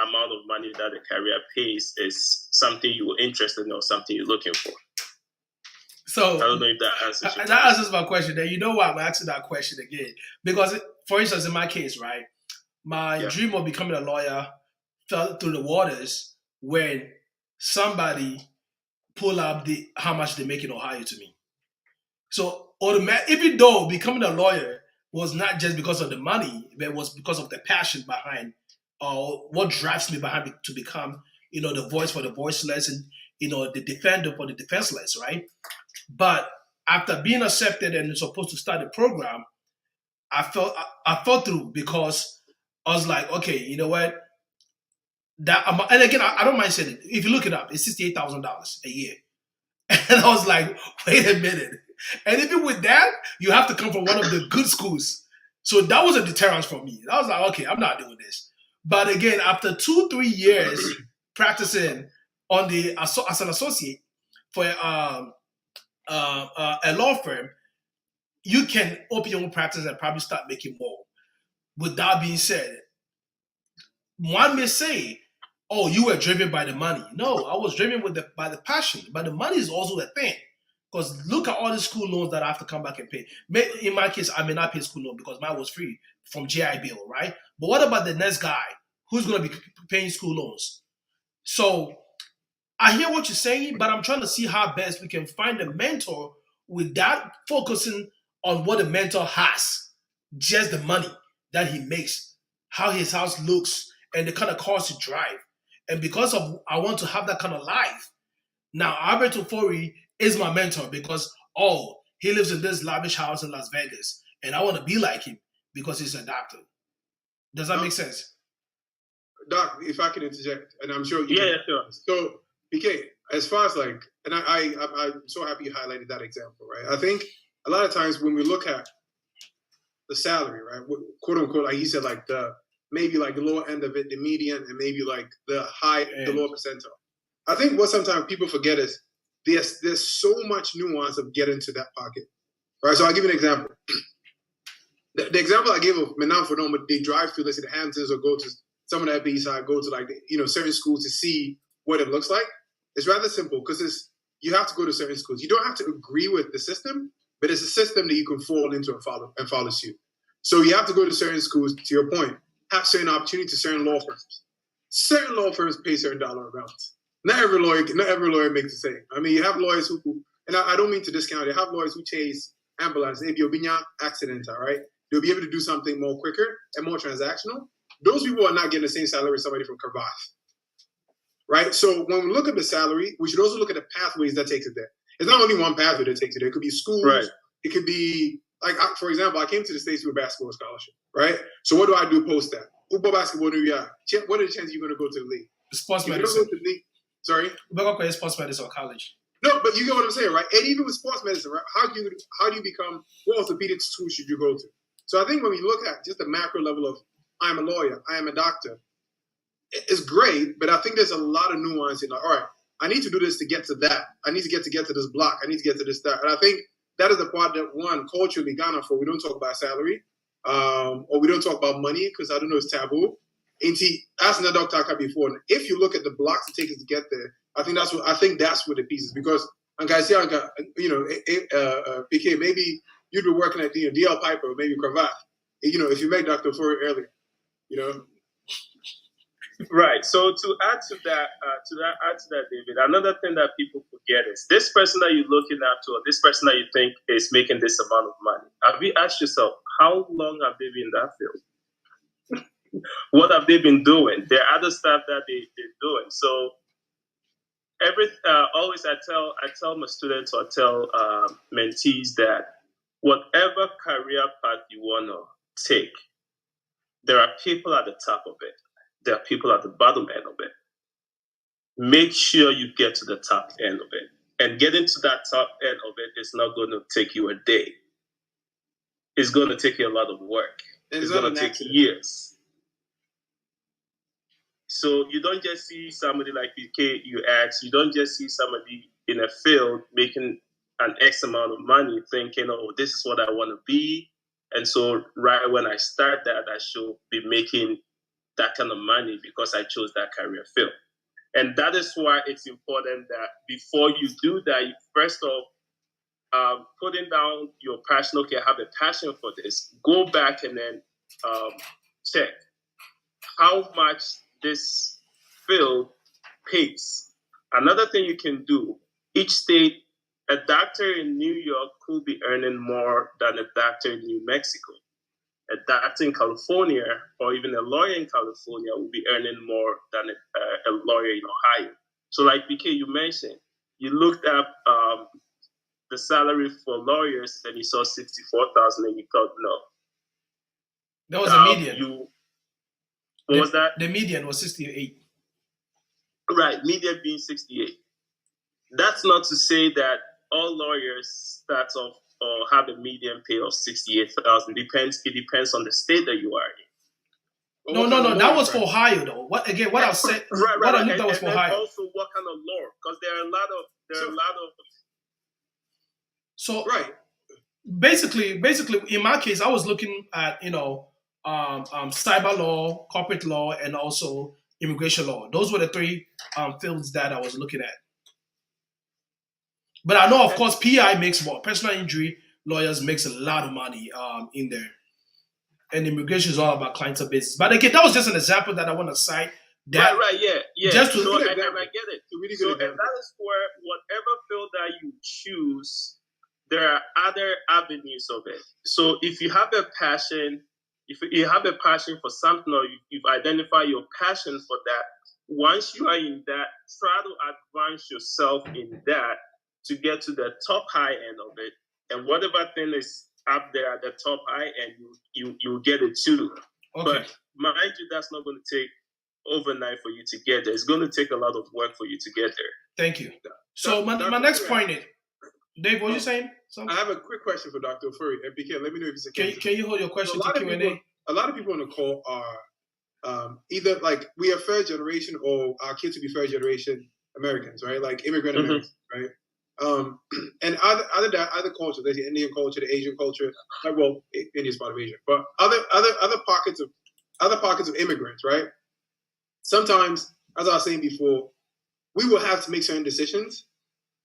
Speaker 3: amount of money that the career pays is something you're interested in or something you're looking for.
Speaker 1: So
Speaker 3: I don't know if that answers your
Speaker 1: that answers my question. Then you know why I'm asking that question again? Because, for instance, in my case, right, my dream of becoming a lawyer fell through the waters when somebody pulled up how much they make in Ohio to me. So even though becoming a lawyer was not just because of the money, but it was because of the passion behind, or what drives me behind to become, the voice for the voiceless and, the defender for the defenseless, right? But after being accepted and supposed to start the program, I fell through because I was like, okay, you know what? And again, I don't mind saying it. If you look it up, it's $68,000 a year. And I was like, wait a minute. And even with that, you have to come from one of the good schools. So that was a deterrence for me. I was like, okay, I'm not doing this. But again, after 2-3 years practicing as an associate for a law firm, you can open your own practice and probably start making more. With that being said, one may say, oh, you were driven by the money. No, I was driven by the passion. But the money is also the thing. Because look at all the school loans that I have to come back and pay. In my case, I may not pay school loan because mine was free from GI Bill, right? But what about the next guy who's going to be paying school loans? So I hear what you're saying, but I'm trying to see how best we can find a mentor without focusing on what the mentor has, just the money that he makes, how his house looks, and the kind of cars he drives. And because of I want to have that kind of life, now Alberto Fori is my mentor because, he lives in this lavish house in Las Vegas, and I want to be like him because he's a doctor. Does that make sense?
Speaker 2: Doc, if I can interject, and I'm sure you
Speaker 3: can. Sure.
Speaker 2: So, BK, as far as like, and I'm so happy you highlighted that example, right? I think a lot of times when we look at the salary, right, quote unquote, like he said, like maybe like the lower end of it, the median, and maybe like the lower percentile. I think what sometimes people forget is there's so much nuance of getting to that pocket, right? So I'll give you an example. The example I gave of Menan for them, they drive to, let's say, the Hamptons or go to some of the Upper East Side, go to like certain schools to see what it looks like. It's rather simple because you have to go to certain schools. You don't have to agree with the system, but it's a system that you can fall into and follow suit. So you have to go to certain schools, to your point, have certain opportunity to certain law firms. Certain law firms pay certain dollar amounts. Not every lawyer makes the same. I mean, you have lawyers who, and I don't mean to discount it, have lawyers who chase ambulance. If you'll be accident, all right? They'll be able to do something more quicker and more transactional. Those people are not getting the same salary as somebody from Carvajal, right? So when we look at the salary, we should also look at the pathways that takes it there. It's not only one pathway that takes you there. It could be schools.
Speaker 3: Right.
Speaker 2: It could be like, for example, I came to the States with a basketball scholarship, right? So what do I do post that? Football, basketball, New York. What are the chances you're going to go to the league?
Speaker 1: Sports
Speaker 2: If you
Speaker 1: medicine.
Speaker 2: don't go to the league, sorry.
Speaker 1: Sports medicine or college.
Speaker 2: No, but you get what I'm saying, right? And even with sports medicine, right? How do you become, what orthopedic school should you go to? So I think when we look at just the macro level of, I'm a lawyer, I am a doctor, it's great, but I think there's a lot of nuance in like, all right, I need to do this to get to that. I need to get to this block. I need to get to this, that. And I think that is the part that, one, culturally, Ghana, for we don't talk about salary, or we don't talk about money because I don't know, it's taboo. And as another doctor before, if you look at the blocks it takes to get there, I think that's what the piece is, because PK, maybe you'd be working at DL Piper, maybe Cravat. If you met Dr. Ford earlier,
Speaker 3: Right. So to add to that, David, another thing that people forget is this person that you're looking up to, or this person that you think is making this amount of money. Have you asked yourself, how long have they been in that field? What have they been doing? There are other stuff that they're doing. So always I tell my students or tell mentees that whatever career path you want to take, there are people at the top of it. There are people at the bottom end of it. Make sure you get to the top end of it. And getting to that top end of it is not going to take you a day. It's going to take you a lot of work. It's going to take years. So you don't just see somebody like PK you asked, you don't just see somebody in a field making an X amount of money thinking, oh, this is what I want to be. And so right when I start that, I should be making that kind of money because I chose that career field. And that is why it's important that before you do that, you first off, putting down your passion, okay, I have a passion for this, go back and then check how much this field pays. Another thing you can do, each state, a doctor in New York could be earning more than a doctor in New Mexico. A doctor in California or even a lawyer in California will be earning more than a lawyer in Ohio. So like PK, you mentioned, you looked up the salary for lawyers and you saw 64,000 and you thought, no.
Speaker 1: That was a median.
Speaker 3: What was that?
Speaker 1: The median was 68.
Speaker 3: Right, median being 68. That's not to say that all lawyers start off or have a median pay of 68,000. It depends on the state that you are in.
Speaker 1: No. That was for Ohio, though. What I said?
Speaker 3: Right.
Speaker 1: What I looked at was for Ohio.
Speaker 3: Also, what kind of law? Because there are a lot of.
Speaker 1: So
Speaker 2: right.
Speaker 1: Basically, in my case, I was looking at cyber law, corporate law, and also immigration law. Those were the three fields that I was looking at. But I know, of course, PI makes more. Personal injury lawyers makes a lot of money in there. And immigration is all about clientele basis. But again, that was just an example that I want to cite.
Speaker 3: Right, yeah.
Speaker 1: Just to
Speaker 3: and I get it. And that is where whatever field that you choose, there are other avenues of it. So if you have a passion, for something, or you've identified your passion for that, once you are in that, try to advance yourself in that to get to the top high end of it. And whatever thing is up there at the top high end, you'll get it too. Okay. But mind you, that's not going to take overnight for you to get there. It's going to take a lot of work for you to get there.
Speaker 1: Thank you. So my next point is, Dave, what are you saying?
Speaker 2: I have a quick question for Dr. Ofori. And BK, let me know if it's okay.
Speaker 1: Can you hold your question to Q&A?
Speaker 2: A lot of people on the call are either like we are first generation or our kids will be first generation Americans, right? Like immigrant Americans, right? And other cultures, there's the Indian culture, the Asian culture, like India's part of Asia, but other pockets of immigrants, right? Sometimes, as I was saying before, we will have to make certain decisions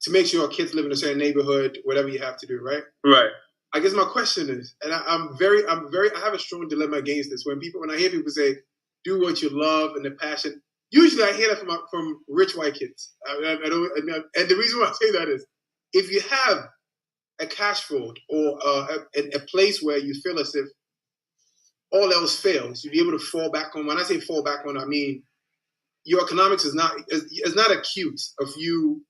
Speaker 2: to make sure our kids live in a certain neighborhood, whatever you have to do, right?
Speaker 3: Right.
Speaker 2: I guess my question is, and I have a strong dilemma against this. When I hear people say, "Do what you love" and the passion, usually I hear that from rich white kids. And the reason why I say that is, if you have a cash flow or a place where you feel as if all else fails, you'll be able to fall back on. When I say fall back on, I mean your economics is not acute of you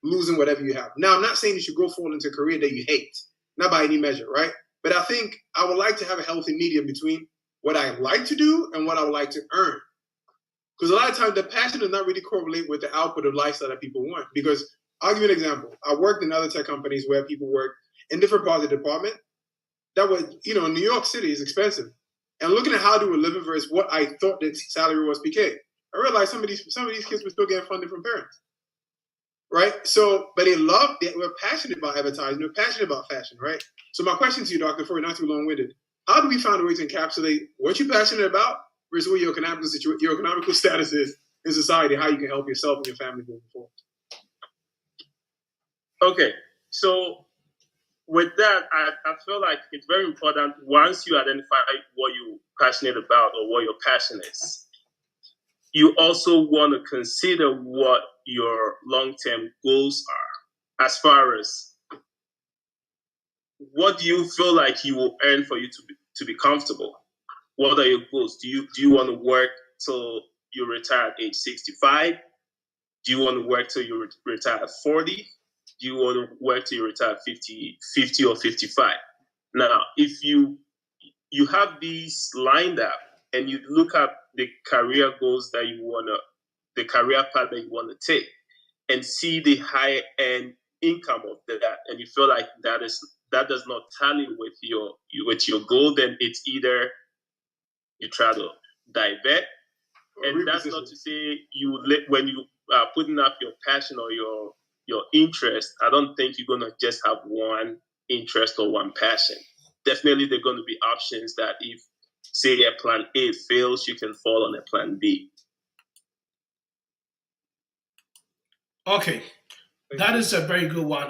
Speaker 2: losing whatever you have. Now, I'm not saying you should go fall into a career that you hate, not by any measure, right? But I think I would like to have a healthy medium between what I like to do and what I would like to earn. Because a lot of times the passion does not really correlate with the output of lifestyle that people want. Because I'll give you an example. I worked in other tech companies where people work in different parts of the department. That was, New York City is expensive. And looking at how they were living versus what I thought the salary was PK, I realized some of these kids were still getting funding from parents. Right? So, but they were passionate about advertising, they're passionate about fashion, right? So my question to you, Dr. Ford, not too long-winded, how do we find a way to encapsulate what you're passionate about versus what your economical status is in society, how you can help yourself and your family moving forward?
Speaker 3: Okay, so with that, I feel like it's very important once you identify what you're passionate about or what your passion is, you also want to consider what your long-term goals are as far as what do you feel like you will earn for you to be comfortable. What are your goals? Do you want to work till you retire at age 65? Do you want to work till you retire at 40? Do you want to work till you retire at 50 or 55? Now, if you have these lined up and you look at the career goals that the career path that you want to take, and see the high end income of that, and you feel like that does not tally with your goal, then it's either you try to divert, and that's not to say when you are putting up your passion or your interest. I don't think you're gonna just have one interest or one passion. Definitely, there are going to be options that if, say, a plan A fails, you can fall on a plan B.
Speaker 1: Okay, that is a very good one.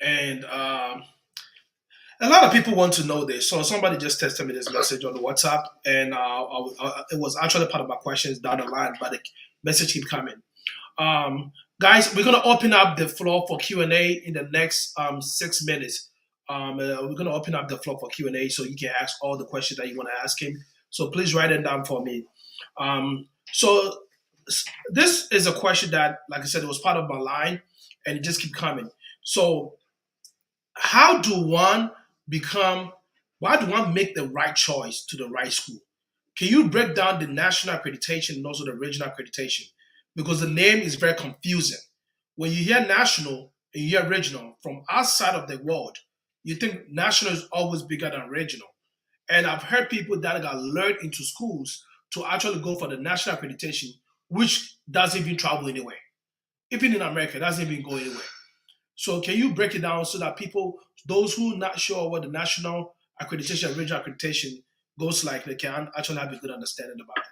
Speaker 1: And a lot of people want to know this. So somebody just texted me this message on the WhatsApp, and it was actually part of my questions down the line, but the message keep coming. Guys, we're gonna open up the floor for Q&A in the next 6 minutes. We're gonna open up the floor for Q&A so you can ask all the questions that you want to ask him. So please write it down for me. So this is a question that, like I said, it was part of my line, and it just keep coming. So why do one make the right choice to the right school? Can you break down the national accreditation and also the regional accreditation? Because the name is very confusing. When you hear national and you hear regional, from outside of the world, you think national is always bigger than regional. And I've heard people that got lured into schools to actually go for the national accreditation, which doesn't even travel anywhere. Even in America, it doesn't even go anywhere. So can you break it down so that those who are not sure what the national accreditation and regional accreditation goes like, they can actually have a good understanding about it?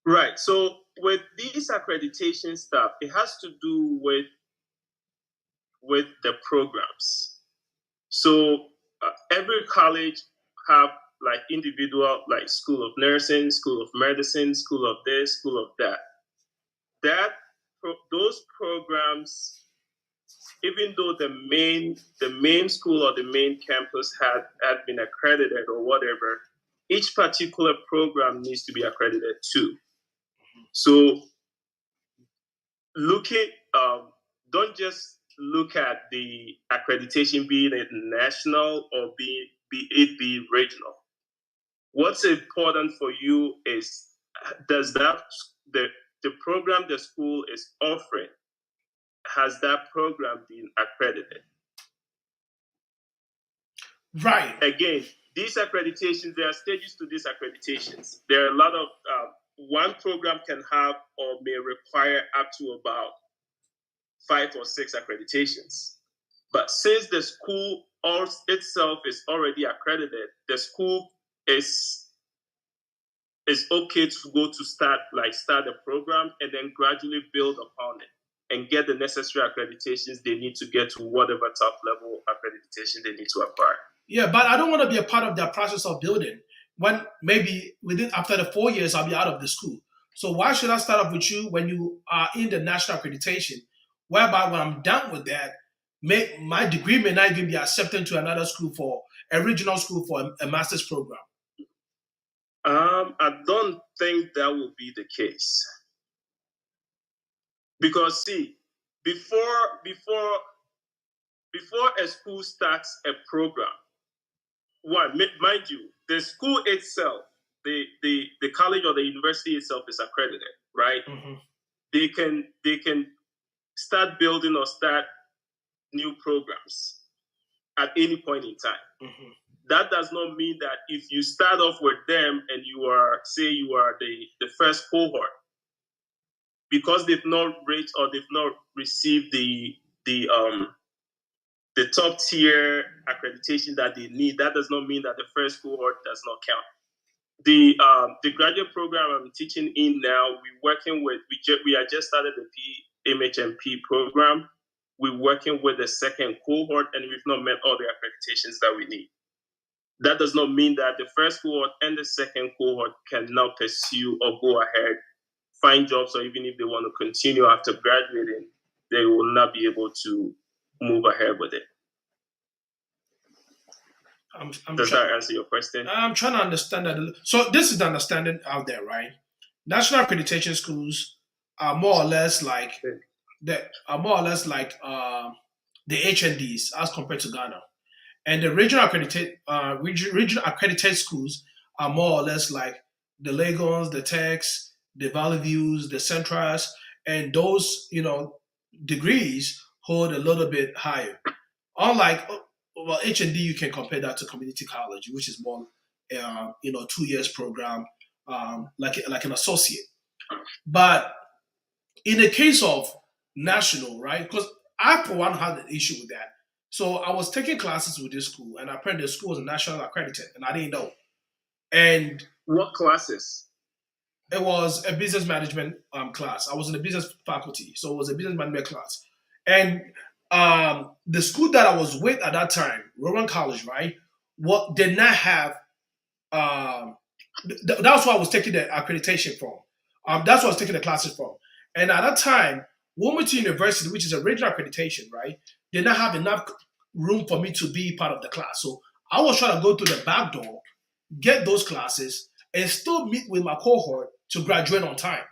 Speaker 3: Right. So with these accreditation stuff, it has to do with the programs. So every college have like individual, like School of Nursing, School of Medicine, School of this, School of that. Those programs, even though the main school or the main campus had been accredited or whatever, each particular program needs to be accredited too. So don't just look at the accreditation being it national or be regional. What's important for you is, does the program the school is offering, has that program been accredited?
Speaker 1: Right.
Speaker 3: Again, these accreditations, there are stages to these accreditations. There are a lot of, one program can have or may require up to about 5 or 6 accreditations. But since the school itself is already accredited, the school is okay to go to start the program and then gradually build upon it and get the necessary accreditations they need to get to whatever top level accreditation they need to acquire.
Speaker 1: Yeah, but I don't want to be a part of that process of building. When maybe after the 4 years, I'll be out of the school. So why should I start off with you when you are in the national accreditation? Whereby when I'm done with that, my degree may not even be accepted to another school, for a regional school, for a master's program.
Speaker 3: I don't think that will be the case. Because see, before a school starts a program, mind you, the school itself, the college or the university itself is accredited, right?
Speaker 1: Mm-hmm.
Speaker 3: They can start building or start new programs at any point in time.
Speaker 1: Mm-hmm.
Speaker 3: That does not mean that if you start off with them and you are the first cohort, because they've not reached or they've not received the top tier accreditation that they need, that does not mean that the first cohort does not count. The graduate program I'm teaching in now, we are just started the MHMP program. We're working with the second cohort, and we've not met all the accreditations that we need. That does not mean that the first cohort and the second cohort can now pursue or go ahead, find jobs, or even if they want to continue after graduating, they will not be able to move ahead with it. Does that answer your question?
Speaker 1: I'm trying to understand that. So this is the understanding out there, right? National accreditation schools are more or less like the HNDs as compared to Ghana, and the regional accredited schools are more or less like the Lagos, the Techs, the Valley Views, the Centras, and those degrees hold a little bit higher. Unlike HND, you can compare that to community college, which is more 2 years program, like an associate. But in the case of national, right? Because I for one had an issue with that. So I was taking classes with this school, and apparently the school was national accredited, and I didn't know. And
Speaker 3: what classes?
Speaker 1: It was a business management class. I was in the business faculty, so it was a business management class. And the school that I was with at that time, Rowan College, right, did not have. That's why I was taking the accreditation from. That's what I was taking the classes from. And at that time, Wilmington University, which is a regional accreditation, right, did not have enough room for me to be part of the class. So I was trying to go through the back door, get those classes, and still meet with my cohort to graduate on time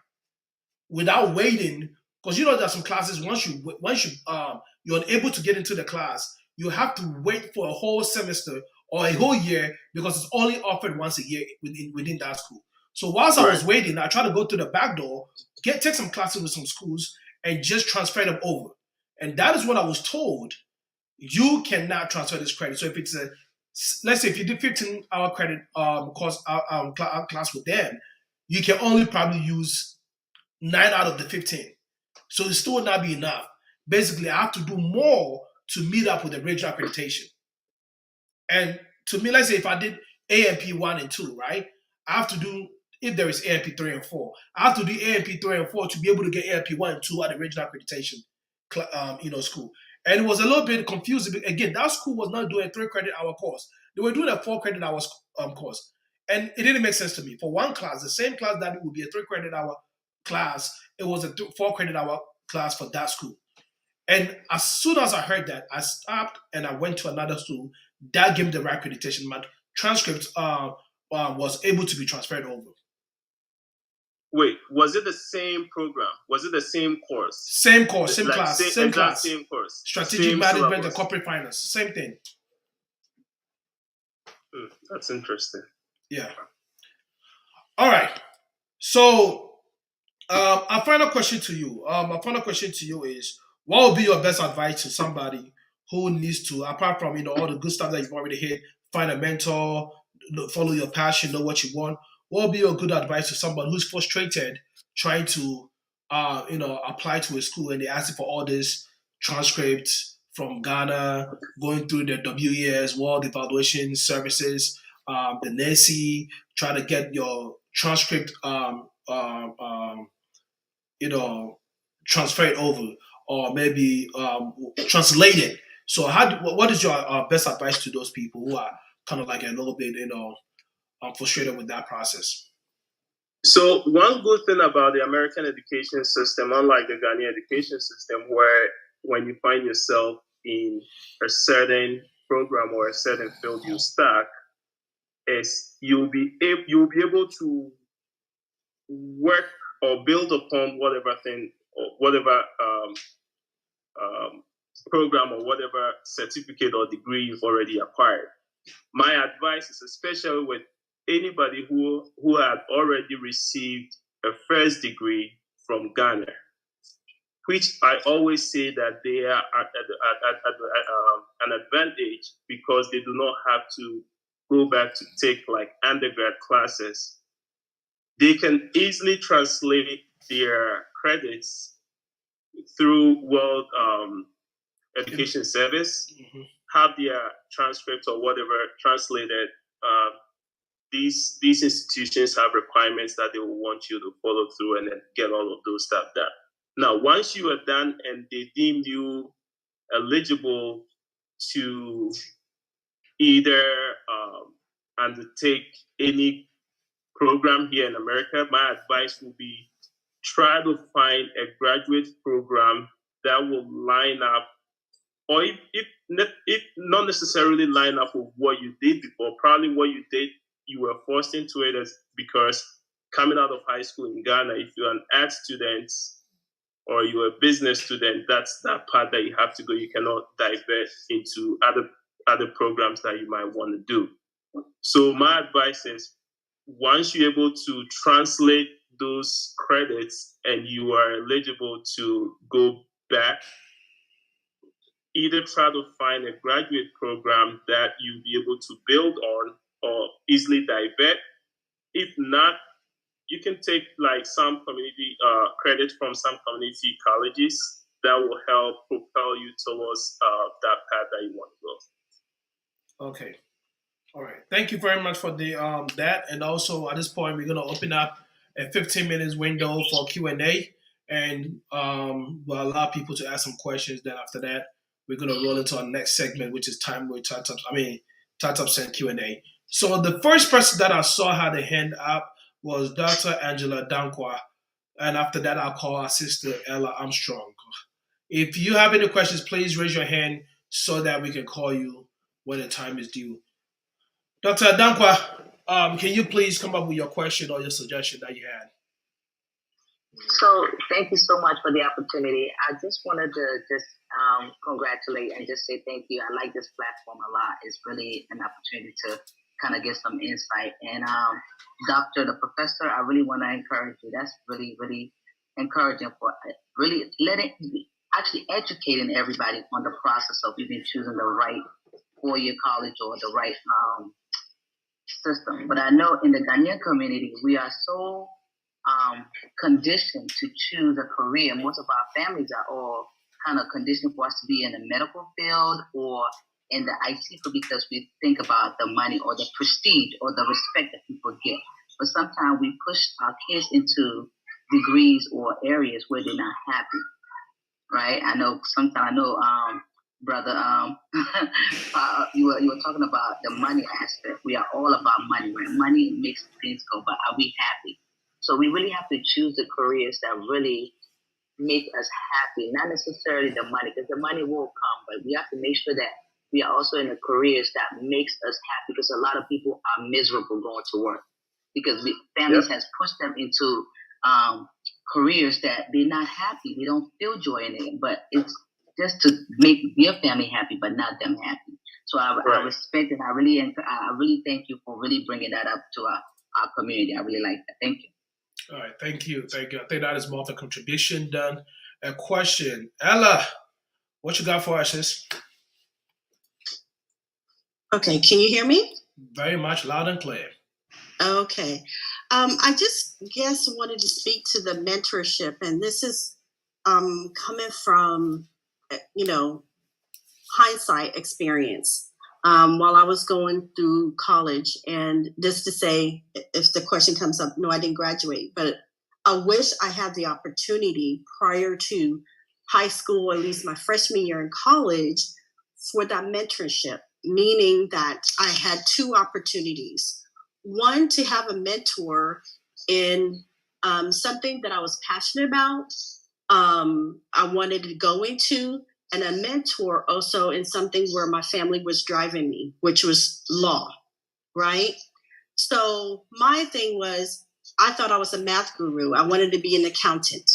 Speaker 1: without waiting. Because there's some classes once you're unable to get into the class, you have to wait for a whole semester or a whole year because it's only offered once a year within that school. So whilst I was waiting, I tried to go through the back door, take some classes with some schools, and just transfer them over. And that is what I was told. You cannot transfer this credit. So if it's let's say if you did 15-hour credit course class with them, you can only probably use 9 out of the 15. So it still would not be enough. Basically, I have to do more to meet up with the regional accreditation. And to me, let's say if I did AMP 1 and 2, right? I have to do, if there is AMP 3 and 4, I have to do AMP 3 and 4 to be able to get AMP 1 and 2 at the regional accreditation school. And it was a little bit confusing. Again, that school was not doing a 3 credit hour course. They were doing a 4 credit hours course. And it didn't make sense to me. For one class, the same class that would be a 3 credit hour class, it was a 4 credit hour class for that school. And as soon as I heard that, I stopped and I went to another school that gave me the right accreditation. My transcript was able to be transferred over.
Speaker 3: Wait, was it the same program? Was it the same course?
Speaker 1: Same course, same class, same class.
Speaker 3: Same course.
Speaker 1: Strategic management and corporate finance, same thing.
Speaker 3: That's interesting.
Speaker 1: Yeah. All right. So, our final question to you. Is, what would be your best advice to somebody who needs to, apart from all the good stuff that you've already hit, find a mentor, follow your passion, know what you want? What would be your good advice to somebody who's frustrated trying to, apply to a school and they ask for all this transcripts from Ghana, going through the WES, World Evaluation Services, the NESI, try to get your transcript, transferred over, or maybe translated. So, what is your best advice to those people who are kind of like a little bit, frustrated with that process?
Speaker 3: So one good thing about the American education system, unlike the Ghanaian education system, where when you find yourself in a certain program or a certain field you stuck, is you'll be able to work or build upon whatever program or whatever certificate or degree you've already acquired. My advice is, especially with anybody who had already received a first degree from Ghana, which I always say that they are at an advantage because they do not have to go back to take like undergrad classes. They can easily translate their credits through World Education Service, have their transcripts or whatever translated. These institutions have requirements that they will want you to follow through and then get all of those stuff done. Now, once you are done and they deem you eligible to either undertake any program here in America, my advice will be try to find a graduate program that will line up, or if not necessarily line up with what you did before. Probably what you did, you were forced into it as because coming out of high school in Ghana, if you're an art student or you're a business student, that's that part that you have to go. You cannot divert into other programs that you might want to do. So my advice is, once you're able to translate those credits and you are eligible to go back, either try to find a graduate program that you'll be able to build on or easily divert. If not, you can take like some community credit from some community colleges that will help propel you towards that path that you want to go.
Speaker 1: Okay. All right. Thank you very much for the that. And also at this point, we're gonna open up a 15 minutes window for Q&A, and we'll allow people to ask some questions. Then after that, we're gonna roll into our next segment, which is time with Tatups and Q&A. So the first person that I saw had a hand up was Dr. Angela Dankwa, and after that, I'll call our sister Ella Armstrong. If you have any questions, please raise your hand so that we can call you when the time is due. Dr. Dankwa, can you please come up with your question or your suggestion that you had?
Speaker 4: So thank you so much for the opportunity. I just wanted to congratulate and just say thank you. I like this platform a lot. It's really an opportunity to kind of get some insight. And the professor, I really want to encourage you. That's really, really encouraging for really actually educating everybody on the process of even choosing the right four-year college or the right system. But I know in the Ghanaian community, we are so conditioned to choose a career. Most of our families are all kind of conditioned for us to be in the medical field or in the IT field because we think about the money or the prestige or the respect that people get. But sometimes we push our kids into degrees or areas where they're not happy, right? Brother, you were talking about the money aspect. We are all about money, right? Money makes things go, but are we happy? So we really have to choose the careers that really make us happy, not necessarily the money, because the money will come, but we have to make sure that we are also in the careers that makes us happy, because a lot of people are miserable going to work because families has pushed them into careers that they're not happy. They don't feel joy in it, but it's just to make their family happy, but not them happy. So I respect and I really thank you for really bringing that up to our community. I really like that. Thank you.
Speaker 1: All right, thank you. I think that is more of a contribution than a question. Ella, what you got for us, sis?
Speaker 5: Okay, can you hear me?
Speaker 1: Very much loud and clear.
Speaker 5: Okay. I just wanted to speak to the mentorship, and this is coming from, hindsight experience. While I was going through college, and just to say, if the question comes up, no, I didn't graduate, but I wish I had the opportunity prior to high school, or at least my freshman year in college, for that mentorship, meaning that I had two opportunities. One, to have a mentor in something that I was passionate about, I wanted to go into, and a mentor also in something where my family was driving me, which was law, right? So my thing was, I thought I was a math guru. I wanted to be an accountant.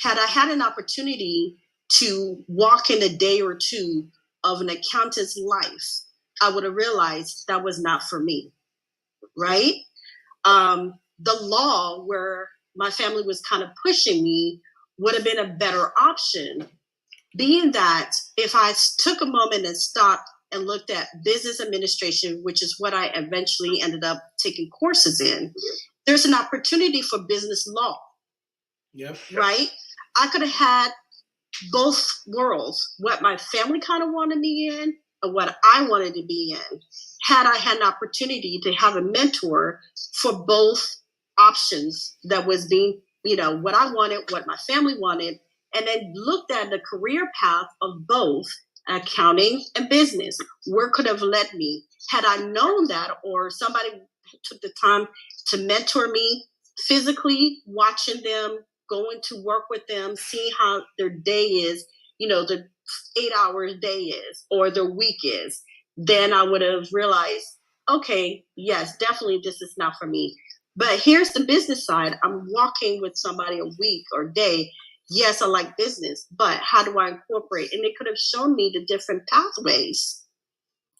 Speaker 5: Had I had an opportunity to walk in a day or two of an accountant's life, I would have realized that was not for me, right? The law, where my family was kind of pushing me, would have been a better option. Being that if I took a moment and stopped and looked at business administration, which is what I eventually ended up taking courses in, there's an opportunity for business law.
Speaker 1: Yep.
Speaker 5: Right? I could have had both worlds, what my family kind of wanted me in and what I wanted to be in. Had I had an opportunity to have a mentor for both options that was being, what I wanted, what my family wanted, and then looked at the career path of both accounting and business, where could have led me. Had I known that, or somebody took the time to mentor me physically, watching them, going to work with them, seeing how their day is, the 8-hour day is, or their week is, then I would have realized, okay, yes, definitely this is not for me. But here's the business side. I'm walking with somebody a week or day. Yes, I like business, but how do I incorporate? And it could have shown me the different pathways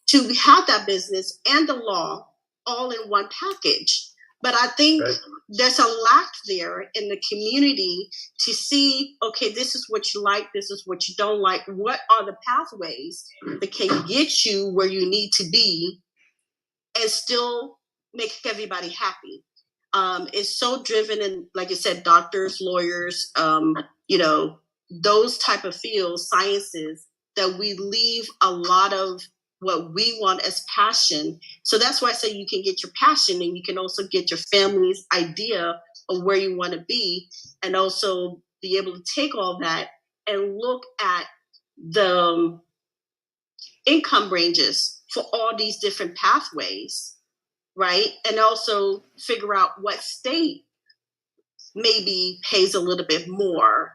Speaker 5: to have that business and the law all in one package. But I think there's a lack there in the community to see, okay, this is what you like, this is what you don't like. What are the pathways that can get you where you need to be and still make everybody happy? It's so driven in, like I said, doctors, lawyers, those type of fields, sciences, that we leave a lot of what we want as passion. So that's why I say you can get your passion, and you can also get your family's idea of where you want to be, and also be able to take all that and look at the income ranges for all these different pathways, right? And also figure out what state maybe pays a little bit more,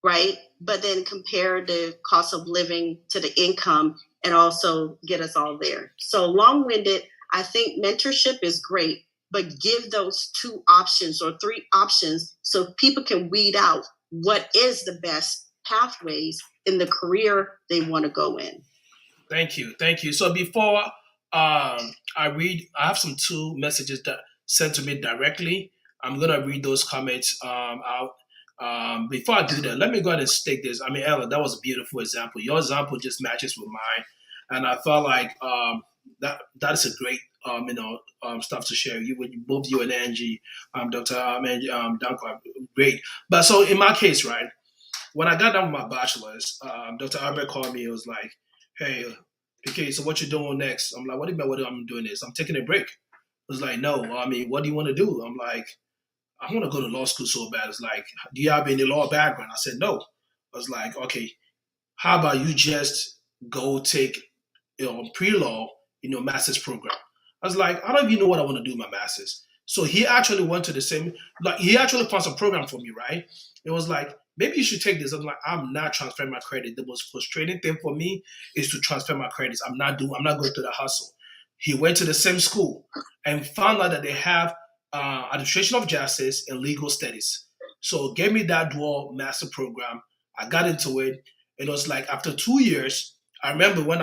Speaker 5: right? But then compare the cost of living to the income and also get us all there. So long-winded, I think mentorship is great, but give those 2 options or 3 options so people can weed out what is the best pathways in the career they want to go in.
Speaker 1: Thank you. So before I read, I have some 2 messages that sent to me directly. I'm gonna read those comments out. Before I do that, let me go ahead and state this. I mean, Ella, that was a beautiful example. Your example just matches with mine, and I felt like that is a great stuff to share. Both you and Angie, Dr. Danko, great. But so in my case, right, when I got done with my bachelor's, Dr. Albert called me. It was like, "Hey, okay, so what you doing next?" I'm like, "What do you mean? What I'm doing this? I'm taking a break." It was like, "No, I mean, what do you want to do?" I'm like, "I want to go to law school so bad." It's like, "Do you have any law background?" I said, "No." I was like, "Okay, how about you just go take pre-law, master's program?" I was like, "I don't even know what I want to do with my master's." So he actually went to the same, like he actually found some program for me, right? It was like, maybe you should take this. I'm like, I'm not transferring my credit. The most frustrating thing for me is to transfer my credits. I'm not going through the hustle. He went to the same school and found out that they have administration of justice and legal studies. So gave me that dual master program. I got into it. It was like after 2 years, I remember when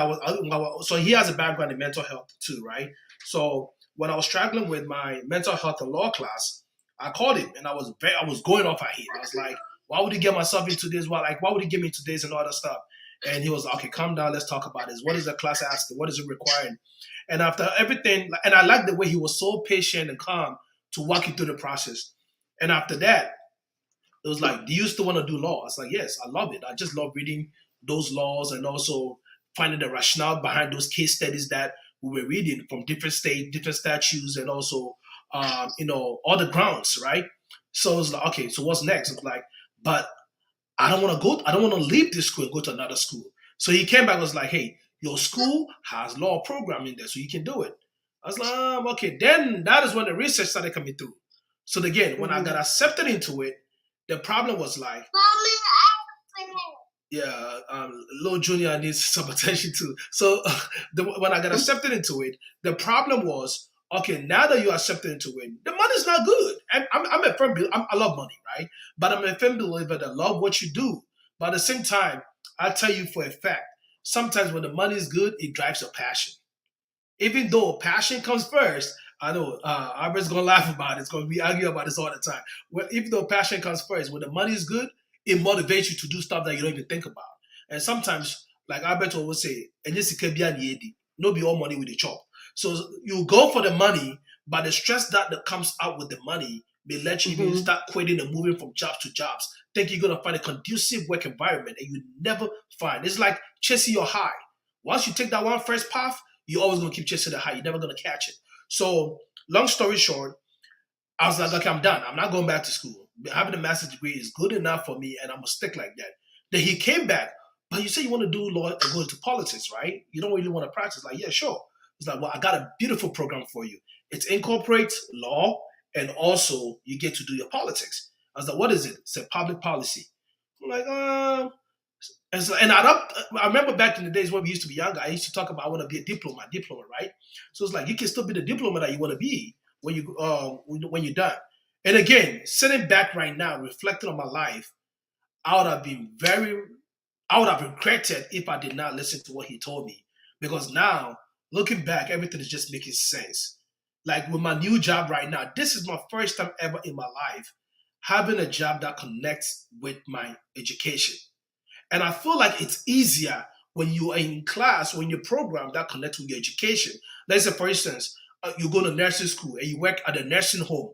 Speaker 1: so he has a background in mental health too, right? So when I was struggling with my mental health and law class, I called him and I was going off at him. I was like, why would he get myself into this? Why would he get me into this and all that stuff? And he was like, okay, calm down, let's talk about this. What is the class asking? What is it requiring? And after everything, and I liked the way he was so patient and calm to walk you through the process. And after that, it was like, do you still want to do law? I was like, yes, I love it. I just love reading those laws and also finding the rationale behind those case studies that we were reading from different states, different statutes, and also, all the grounds, right? So it's like, okay, so what's next? It's like, but I don't want to leave this school and go to another school. So he came back and was like, hey, your school has law program in there, so you can do it. I was like, okay. Then that is when the research started coming through. So again, when I got accepted into it, the problem was like, yeah, Lil Junior needs some attention too. So when I got accepted into it, the problem was, Okay, now that you accepted into it, the money's not good. And I'm a firm believer. I love money, right? But I'm a firm believer that love what you do. But at the same time, I tell you for a fact, sometimes when the money is good, it drives your passion. Even though passion comes first, I know Albert's gonna laugh about it. It's gonna be argue about this all the time. Well, even though passion comes first, when the money is good, it motivates you to do stuff that you don't even think about. And sometimes, like Albert always say, and this can be no be all money with the chop. So you go for the money, but the stress that comes out with the money may let you even start quitting and moving from jobs to jobs. Think you're gonna find a conducive work environment, and you never find. It's like chasing your high. Once you take that one first path, you're always gonna keep chasing the high. You're never gonna catch it. So, long story short, I was like, okay, I'm done. I'm not going back to school. Having a master's degree is good enough for me, and I'm gonna stick like that. Then he came back, but you say you want to do law and go into politics, right? You don't really want to practice. Like, yeah, sure. It's like, well, I got a beautiful program for you. It incorporates law, and also you get to do your politics. I was like, what is it? It's a public policy. I'm like, and so, and I remember back in the days when we used to be younger, I used to talk about I want to be a diplomat, right? So it's like you can still be the diplomat that you want to be when you're done. And again, sitting back right now, reflecting on my life, I would have been I would have regretted if I did not listen to what he told me. Because now, looking back, everything is just making sense. Like with my new job right now, this is my first time ever in my life having a job that connects with my education. And I feel like it's easier when you are in class, when your program that connects with your education. Let's say, for instance, you go to nursing school and you work at a nursing home.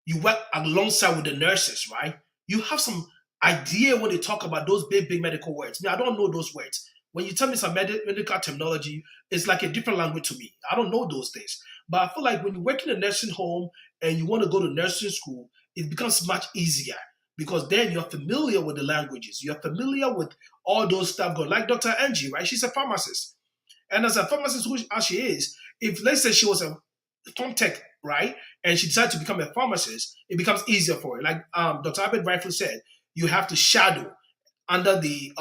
Speaker 1: You work alongside with the nurses, right? You have some idea when they talk about those big medical words. Me, I don't know those words. When you tell me some medical terminology, it's like a different language to me. I don't know those things. But I feel like when you work in a nursing home and you want to go to nursing school, it becomes much easier because then you're familiar with the languages. You're familiar with all those stuff going. Like Dr. Angie, right? She's a pharmacist. And as a pharmacist, as she is, if let's say she was a pharm tech, right, and she decided to become a pharmacist, it becomes easier for her. Like Dr. Abed rightfully said, you have to shadow under the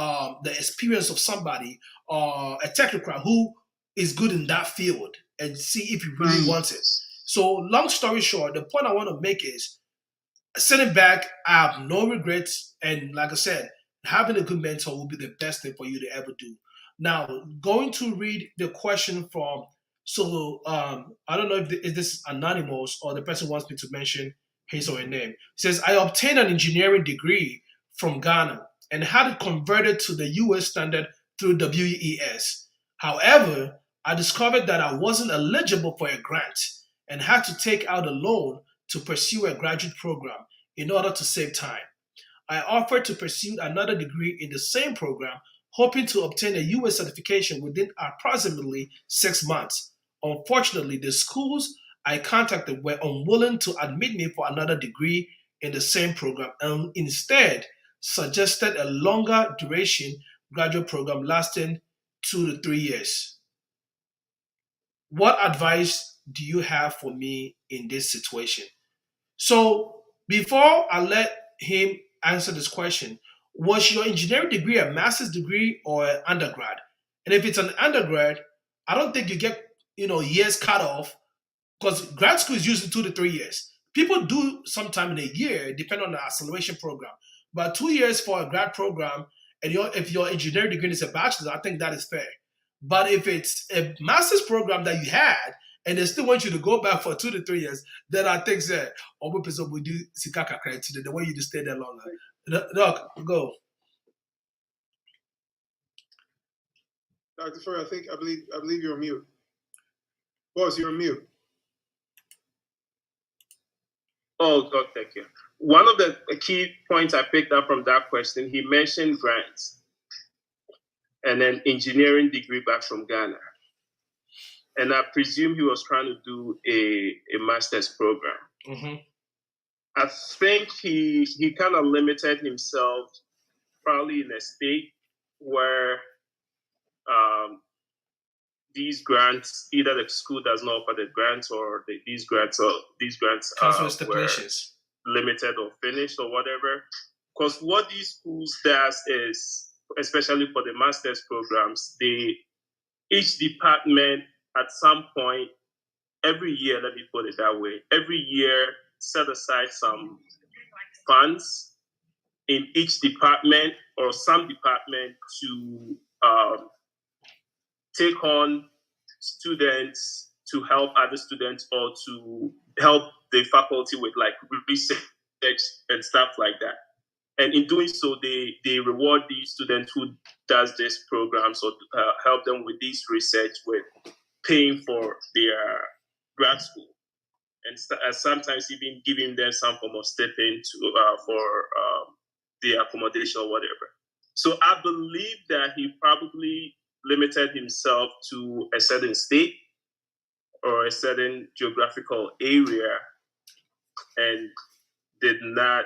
Speaker 1: experience of somebody or a technocrat who is good in that field and see if you really want it. So, long story short, the point I want to make is sitting back, I have no regrets, and like I said, having a good mentor will be the best thing for you to ever do. Now, going to read the question from I don't know if this is anonymous or the person wants me to mention his or her name. It says, I obtained an engineering degree from Ghana and had it converted to the US standard through WES. However, I discovered that I wasn't eligible for a grant and had to take out a loan to pursue a graduate program in order to save time. I offered to pursue another degree in the same program, hoping to obtain a US certification within approximately 6 months. Unfortunately, the schools I contacted were unwilling to admit me for another degree in the same program and instead suggested a longer duration graduate program lasting 2 to 3 years. What advice do you have for me in this situation? So before I let him answer this question, was your engineering degree a master's degree or an undergrad? And if it's an undergrad, I don't think you get years cut off because grad school is usually 2 to 3 years. People do sometime in a year, depending on the acceleration program. But 2 years for a grad program, and if your engineering degree is a bachelor's, I think that is fair. But if it's a master's program that you had, and they still want you to go back for 2 to 3 years, then I think that we person will do sikaka credit the way you just stay there longer. Doc, go.
Speaker 2: Dr. Fur, I believe you're on mute. Boss, you're on mute.
Speaker 3: Oh, God, thank you. One of the key points I picked up from that question, he mentioned grants and then engineering degree back from Ghana. And I presume he was trying to do a master's program.
Speaker 1: Mm-hmm.
Speaker 3: I think he kind of limited himself probably in a state where these grants, either the school does not offer the grants or these grants were limited or finished or whatever. Because what these schools does is, especially for the master's programs, each department at some point every year, let me put it that way, every year set aside some funds in each department or some department to take on students to help other students or to help the faculty with like research and stuff like that. And in doing so, they reward these students who does these programs or help them with this research with paying for their grad school. And sometimes even giving them some form of stipend for their accommodation or whatever. So I believe that he probably limited himself to a certain state or a certain geographical area and did not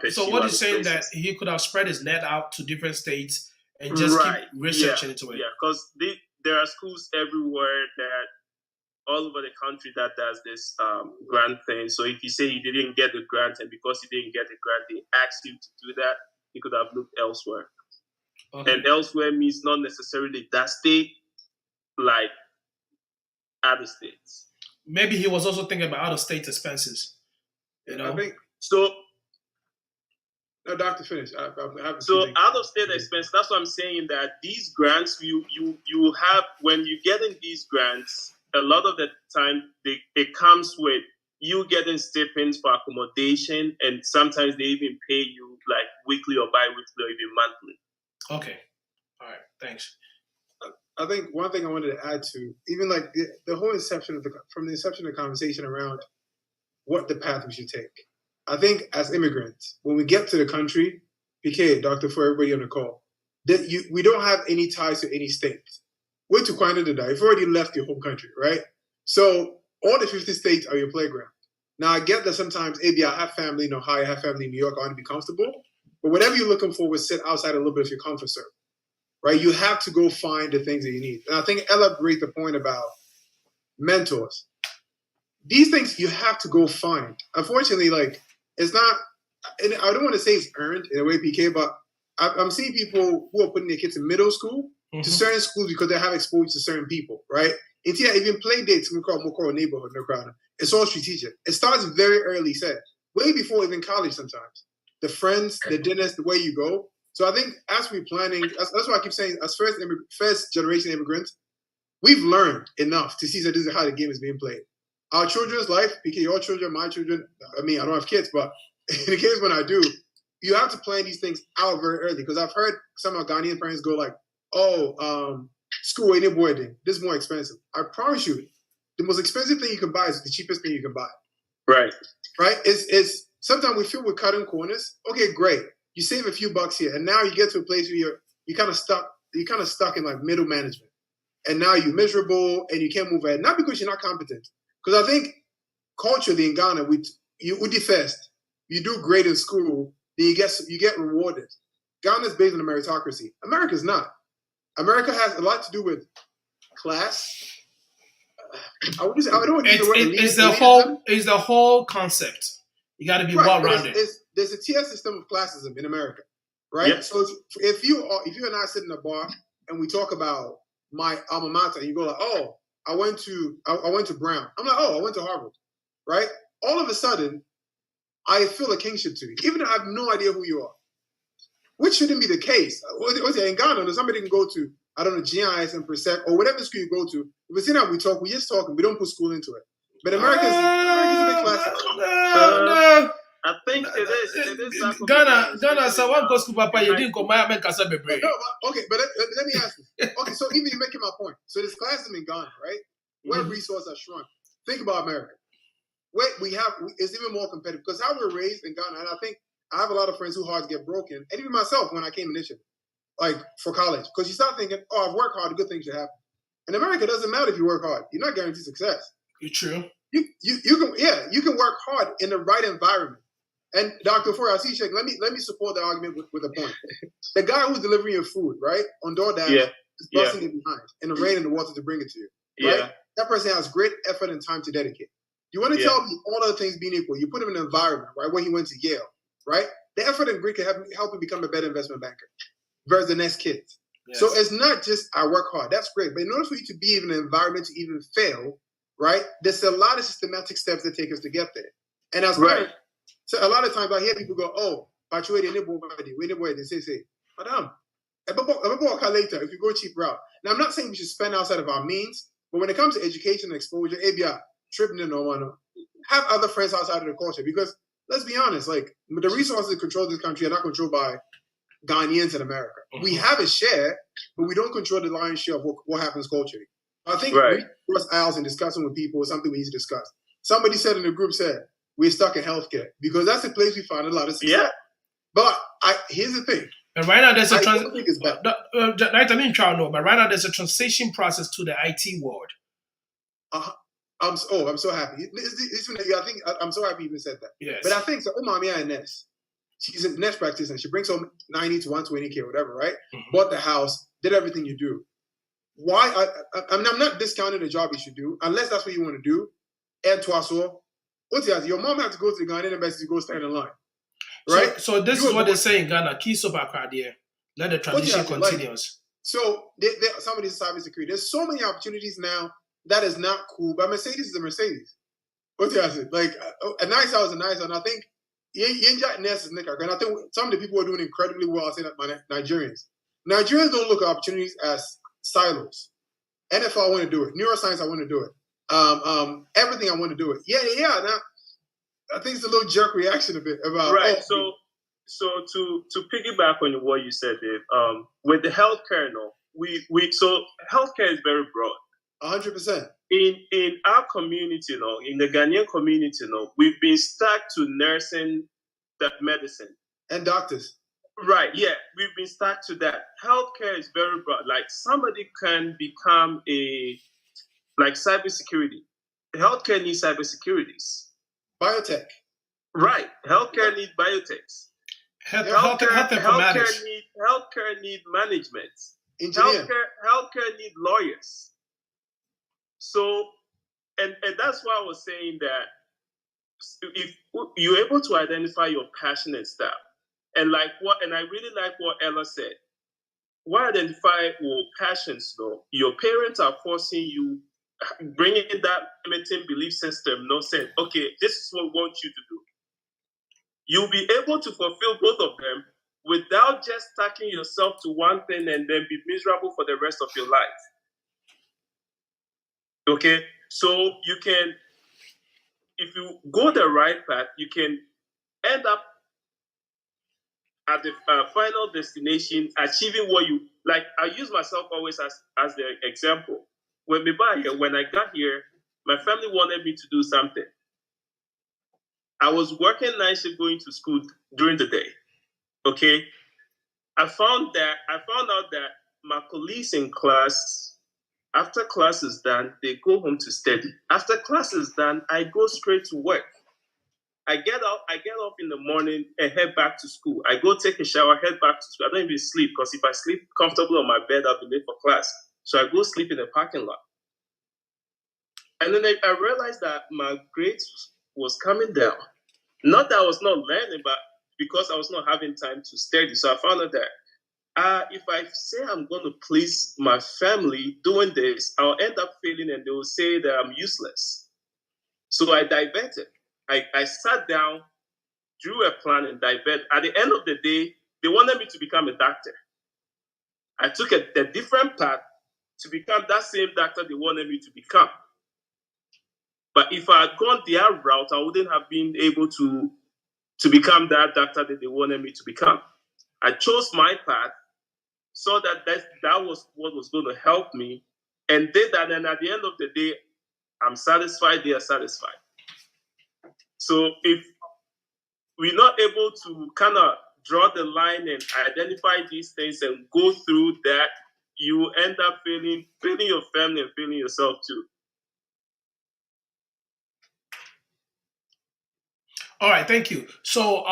Speaker 3: pursue.
Speaker 1: So what
Speaker 3: other
Speaker 1: he's saying
Speaker 3: places.
Speaker 1: that he could have spread his net out to different states and just keep researching into it.
Speaker 3: Yeah, because there are schools everywhere that all over the country that does this grant thing. So if you say you didn't get the grant and because you didn't get the grant, they asked you to do that, you could have looked elsewhere.
Speaker 1: Okay.
Speaker 3: And elsewhere means not necessarily that state, like other states.
Speaker 1: Maybe he was also thinking about out-of-state expenses. You know?
Speaker 2: I think.
Speaker 3: So,
Speaker 2: No, Doctor, finish.
Speaker 3: so out-of-state expense. That's what I'm saying. That these grants, you have when you get in these grants, a lot of the time it comes with you getting stipends for accommodation, and sometimes they even pay you like weekly or bi-weekly or even monthly.
Speaker 1: Okay. All right. Thanks.
Speaker 2: I think one thing I wanted to add to, even like the whole inception of from the inception of the conversation around what the path we should take. I think as immigrants, when we get to the country, PK, Doctor, for everybody on the call, that we don't have any ties to any state. We're to Canada. You've already left your home country, right? So all the 50 states are your playground. Now I get that sometimes maybe I have family in Ohio, I have family in New York, I want to be comfortable. But whatever you're looking for will sit outside a little bit of your comfort zone, right? You have to go find the things that you need. And I think Ella raised the point about mentors. These things you have to go find. Unfortunately, like it's not, and I don't want to say it's earned in a way, PK, but I'm seeing people who are putting their kids in middle school to certain schools because they have exposure to certain people, right? And yeah, even play dates, we call Mokoro neighborhood, no crowd. It's all strategic. It starts very early, said way before even college sometimes. The friends, the dinners, the way you go. So I think as we're planning, that's why I keep saying, as first generation immigrants, we've learned enough to see that this is how the game is being played. Our children's life, because your children, my children, I mean, I don't have kids, but in the case when I do, you have to plan these things out very early. Because I've heard some of our Ghanaian parents go like, school ain't boarding. This is more expensive. I promise you, the most expensive thing you can buy is the cheapest thing you can buy.
Speaker 3: Right.
Speaker 2: Right? It's sometimes we feel we're cutting corners. Okay, great. You save a few bucks here, and now you get to a place where you're kind of stuck in like middle management. And now you're miserable and you can't move ahead. Not because you're not competent. Because I think culturally in Ghana, we do first. You do great in school, then you get rewarded. Ghana is based on a meritocracy. America's not. America has a lot to do with class. I don't want to use the word elitism.
Speaker 1: It's the whole concept. You got to be well-rounded.
Speaker 2: There's a tier system of classism in America, right?
Speaker 3: Yep.
Speaker 2: So if you and I sit in a bar and we talk about my alma mater, and you go like, "Oh, I went to Brown." I'm like, "Oh, I went to Harvard," right? All of a sudden, I feel a kinship to you, even though I have no idea who you are. Which shouldn't be the case. In Ghana, somebody can go to, I don't know, GIS and Percep or whatever school you go to. If we sit down, we talk, we just talk, and we don't put school into it. But America's a big class.
Speaker 3: I think it is.
Speaker 1: Ghana, so what goes to Papa? You didn't go my casa be brave.
Speaker 2: Okay, but let me ask you. Okay, so even you're making my point. So there's classism in Ghana, right? Where resources are shrunk. Think about America. It's even more competitive because how we're raised in Ghana, and I think I have a lot of friends whose hearts get broken, and even myself when I came initially, like for college, because you start thinking, "Oh, I've worked hard, good things should happen." In America, it doesn't matter if you work hard; you're not guaranteed success.
Speaker 1: You're true.
Speaker 2: You can work hard in the right environment. And Dr. Ford, I see you shaking. Let me support the argument with a point. The guy who's delivering your food, right, on DoorDash, is busting it behind in the rain and the water to bring it to you. Right?
Speaker 3: Yeah.
Speaker 2: That person has great effort and time to dedicate. You want to tell me all other things being equal, you put him in an environment, right, where he went to Yale, right? The effort and grit can help him become a better investment banker versus the next kid. Yes. So it's not just I work hard. That's great. But in order for you to be in an environment to even fail, right? There's a lot of systematic steps that take us to get there. And as
Speaker 3: Right.
Speaker 2: so a lot of times I hear people go, "Oh, but you they say, Madam, later if you go cheap route." Now I'm not saying we should spend outside of our means, but when it comes to education and exposure, tripping in no one, have other friends outside of the culture, because let's be honest, like the resources that control this country are not controlled by Ghanaians in America. We have a share, but we don't control the lion's share of what happens culturally. I think
Speaker 3: Right.
Speaker 2: cross aisles and discussing with people is something we need to discuss. Somebody said in the group we're stuck in healthcare because that's the place we find a lot of success.
Speaker 3: Yeah.
Speaker 2: But here's the thing.
Speaker 1: And right now there's a
Speaker 2: I don't think it's bad.
Speaker 1: I didn't try to know, but right now there's a transition process to the IT world.
Speaker 2: I'm so happy. I'm so happy you even said that.
Speaker 1: Yes.
Speaker 2: But I think so. Mami and Ness, she's a nurse practitioner. She brings home 90 to 120K, whatever, right? Bought the house, did everything you do. Why? I'm not discounting the job you should do, unless that's what you want to do. And your mom has to go to the Ghanaian embassy to go stand in line, right?
Speaker 1: So this is what they say in Ghana: "Keep up there. Let the transition continues."
Speaker 2: So some of these cybersecurity. There's so many opportunities now that is not cool. But Mercedes is a Mercedes. Like a nice house is a nice house. And I think and I think some of the people are doing incredibly well. I say that Nigerians don't look at opportunities as silos. NFL, I want to do it. Neuroscience, I want to do it. Everything, I want to do it. Yeah. Now, I think it's a little jerk reaction a bit about
Speaker 3: right. So to piggyback on what you said, Dave, with the healthcare, so healthcare is very broad.
Speaker 2: 100%.
Speaker 3: In our community, in the Ghanaian community, we've been stuck to nursing, that medicine,
Speaker 2: and doctors.
Speaker 3: Right, yeah, we've been stuck to that. Healthcare is very broad. Like somebody can become cybersecurity. Healthcare needs cybersecurities.
Speaker 2: Biotech.
Speaker 3: Right, healthcare needs biotechs.
Speaker 1: Healthcare
Speaker 3: need management.
Speaker 2: Engineer.
Speaker 3: Healthcare need lawyers. So, and that's why I was saying that if you're able to identify your passionate stuff, and I really like what Ella said. Why identify your passions though? Your parents are forcing you, bringing in that limiting belief system, saying, okay, this is what we want you to do. You'll be able to fulfill both of them without just stacking yourself to one thing and then be miserable for the rest of your life. Okay, so you can, if you go the right path, you can end up at the final destination, achieving what you like. I use myself always as the example. When I got here, my family wanted me to do something. I was working night shift, going to school during the day. Okay, I found out that my colleagues in class, after class is done, they go home to study. After class is done, I go straight to work. I get off in the morning and head back to school. I go take a shower, head back to school. I don't even sleep, because if I sleep comfortably on my bed, I'll be late for class. So I go sleep in the parking lot. And then I realized that my grades was coming down. Not that I was not learning, but because I was not having time to study. So I found out that if I say I'm going to please my family doing this, I'll end up failing and they will say that I'm useless. So I diverted. I sat down, drew a plan, and diverted. At the end of the day, they wanted me to become a doctor. I took a different path to become that same doctor they wanted me to become. But if I had gone their route, I wouldn't have been able to become that doctor that they wanted me to become. I chose my path, saw that was what was going to help me, and did that. And at the end of the day, I'm satisfied, they are satisfied. So if we're not able to kind of draw the line and identify these things and go through that, you end up failing your family and failing yourself too.
Speaker 1: All right, thank you. So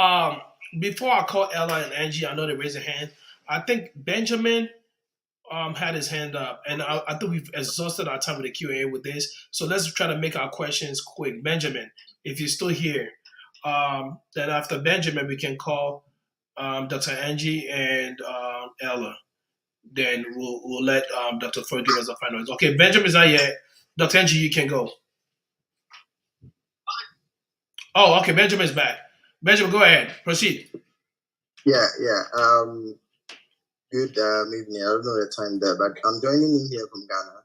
Speaker 1: before I call Ella and Angie, I know they raised a hand. I think Benjamin had his hand up, and I think we've exhausted our time with the Q&A with this. So let's try to make our questions quick. Benjamin, if you're still here, then after Benjamin, we can call Dr. Angie and Ella. Then we'll let Dr. Ford give us a final. Okay, Benjamin's not yet. Dr. Angie, you can go. Oh, okay. Benjamin's back. Benjamin, go ahead. Proceed.
Speaker 6: Yeah, yeah. Good evening. I don't know the time there, but I'm joining in here from Ghana.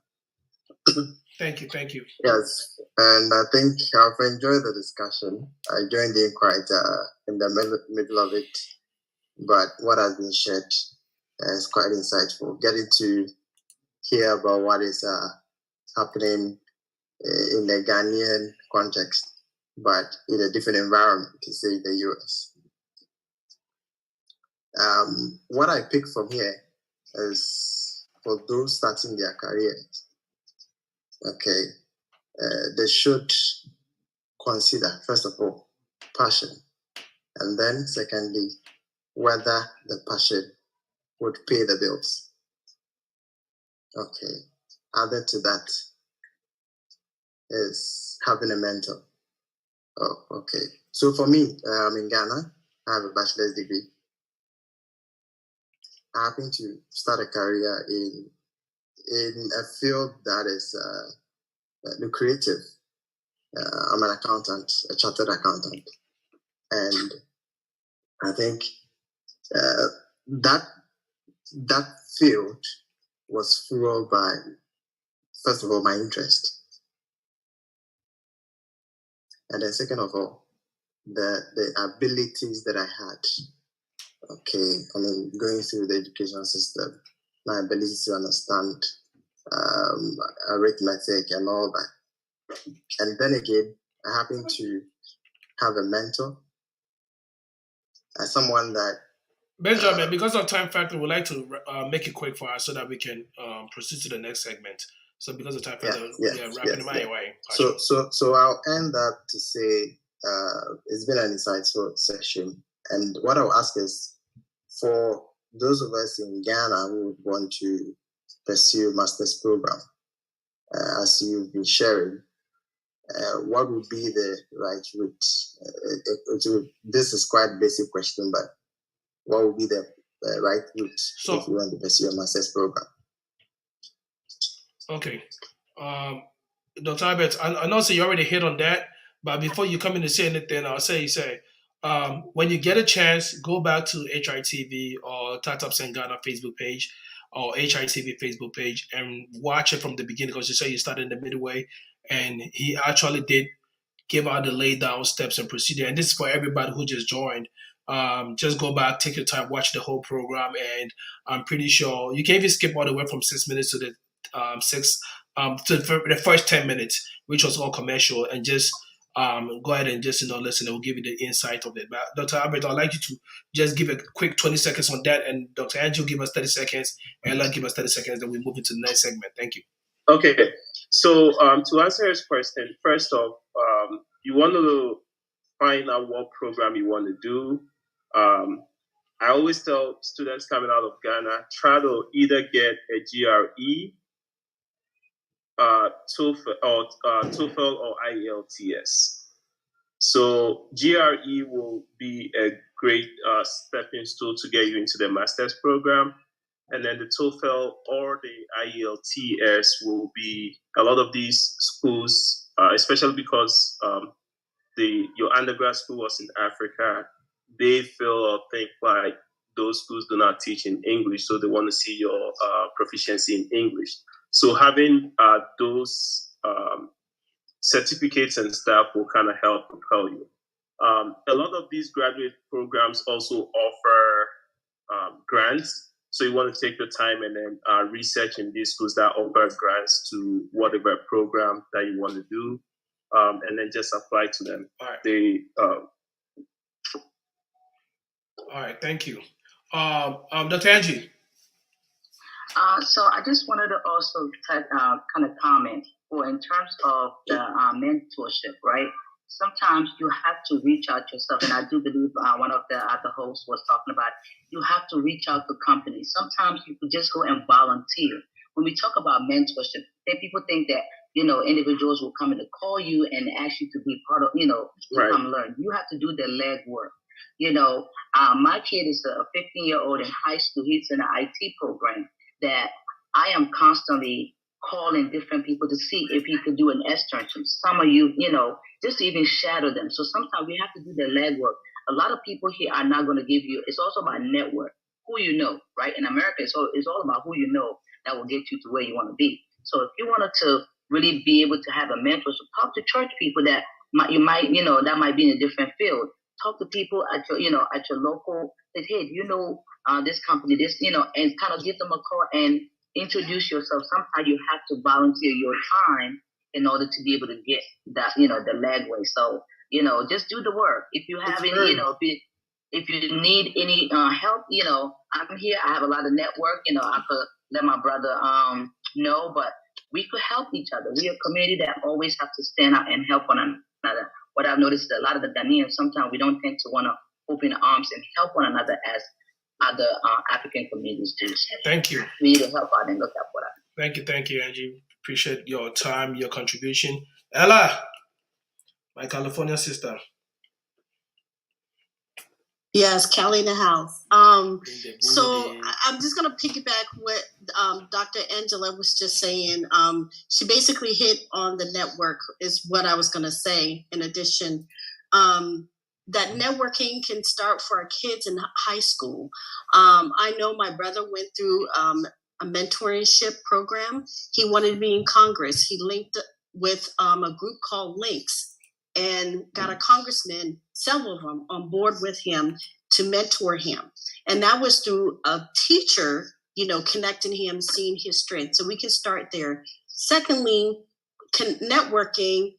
Speaker 1: Thank you. Thank you.
Speaker 6: Yes, and I think I've enjoyed the discussion. I joined in quite in the middle of it, but what has been shared is quite insightful. Getting to hear about what is happening in the Ghanaian context, but in a different environment, to say the US. What I pick from here is for those starting their careers, okay, they should consider, first of all, passion, and then secondly, whether the passion would pay the bills. Okay. Added to that is having a mentor. Oh, okay. So for me, I'm in Ghana. I have a bachelor's degree. I happen to start a career in a field that is lucrative. I'm an accountant, a chartered accountant, and I think that field was fueled by, first of all, my interest, and then second of all, the abilities that I had. Okay, I mean, going through the education system, my ability to understand arithmetic and all that. And then again, I happen to have a mentor, as someone that.
Speaker 1: Benjamin, because of time factor, we'd like to make it quick for us so that we can proceed to the next segment. So because of time factor, wrapping it my way.
Speaker 6: So I'll end up to say it's been an insightful session. And what I'll ask is, for those of us in Ghana who would want to pursue a master's program, as you've been sharing, what would be the right route? This is quite a basic question, but what would be the right route if you want to pursue a master's program?
Speaker 1: Okay. Dr. Albert, I know you already hit on that, but before you come in to say anything, I'll say, when you get a chance, go back to HITV or Tatap Ghana Facebook page or HITV Facebook page and watch it from the beginning, because you say you started in the midway, and he actually did give out the lay down steps and procedure. And this is for everybody who just joined. Just go back, take your time, watch the whole program, and I'm pretty sure you can even skip all the way from 6 minutes to the the first 10 minutes, which was all commercial, and just go ahead and just listen. It will give you the insight of it. But Dr. Albert, I'd like you to just give a quick 20 seconds on that, and Dr. Andrew give us 30 seconds, and Ella give us 30 seconds, then we move into the next segment. Thank you.
Speaker 3: Okay, so to answer his question, first off, you want to find out what program you want to do. I always tell students coming out of Ghana, try to either get a GRE, TOEFL or IELTS. So GRE will be a great stepping stone to get you into the master's program. And then the TOEFL or the IELTS will be a lot of these schools, especially because your undergrad school was in Africa, they feel or think like those schools do not teach in English, so they want to see your proficiency in English. So having those certificates and stuff will kind of help propel you. A lot of these graduate programs also offer grants. So you want to take the time and then research in these schools that offer grants to whatever program that you want to do, and then just apply to them.
Speaker 1: All right. All right, thank you. Dr. Angie.
Speaker 4: So I just wanted to also kind of comment, or in terms of the mentorship, right? Sometimes you have to reach out yourself, and I do believe one of the other hosts was talking about you have to reach out to companies. Sometimes you could just go and volunteer. When we talk about mentorship, then people think that individuals will come in to call you and ask you to be part of, to come learn. You have to do the legwork. My kid is a 15-year-old in high school. He's in an IT program that I am constantly calling different people to see if you could do an externship. Some of you, just to even shadow them. So sometimes we have to do the legwork. A lot of people here are not going to give you. It's also about network, who you know, right? In America, it's all about who you know that will get you to where you want to be. So if you wanted to really be able to have a mentor, so talk to church people that that might be in a different field. Talk to people at your local. Say, hey, this company, this, and kind of give them a call and introduce yourself. Sometimes you have to volunteer your time in order to be able to get that, the legway. So, just do the work. If you have any, if you need any help, I'm here. I have a lot of network. I could let my brother know, but we could help each other. We're a community that always have to stand out and help one another. What I've noticed is a lot of the Ghanaians, sometimes we don't tend to want to open arms and help one another as other African communities do.
Speaker 1: Thank you.
Speaker 4: We need to help out and look out for that.
Speaker 1: Thank you, Angie. Appreciate your time, your contribution. Ella, my California sister.
Speaker 5: Yes, Kelly in the house. So I'm just going to piggyback what Dr. Angela was just saying. She basically hit on the network is what I was going to say. In addition, that networking can start for our kids in high school. I know my brother went through a mentorship program. He wanted to be in Congress. He linked with a group called Links and got a congressman, several of them, on board with him to mentor him. And that was through a teacher, connecting him, seeing his strength. So we can start there. Secondly, networking.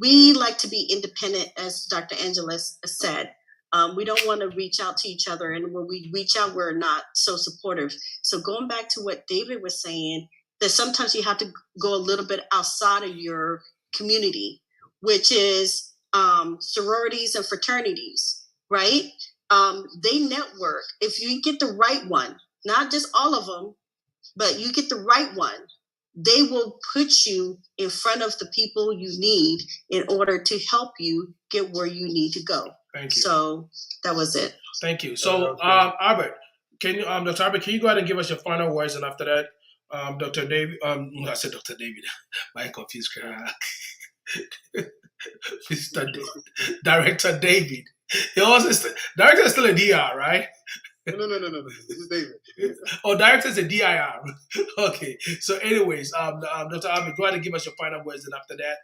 Speaker 5: We like to be independent, as Dr. Angela said. We don't want to reach out to each other. And when we reach out, we're not so supportive. So going back to what David was saying, that sometimes you have to go a little bit outside of your community, which is sororities and fraternities, right? They network. If you get the right one, not just all of them, but you get the right one, they will put you in front of the people you need in order to help you get where you need to go.
Speaker 1: Thank you.
Speaker 5: So that was it.
Speaker 1: Thank you. So, Albert, can you, Dr. Albert, can you go ahead and give us your final words? And after that, Dr. David, I said Dr. David, I confused. Director David. He also director is still a DR, right?
Speaker 2: No. This is David.
Speaker 1: Oh, director is a DIR. Okay. So, anyways, Dr. Albert, go ahead and give us your final words, and after that,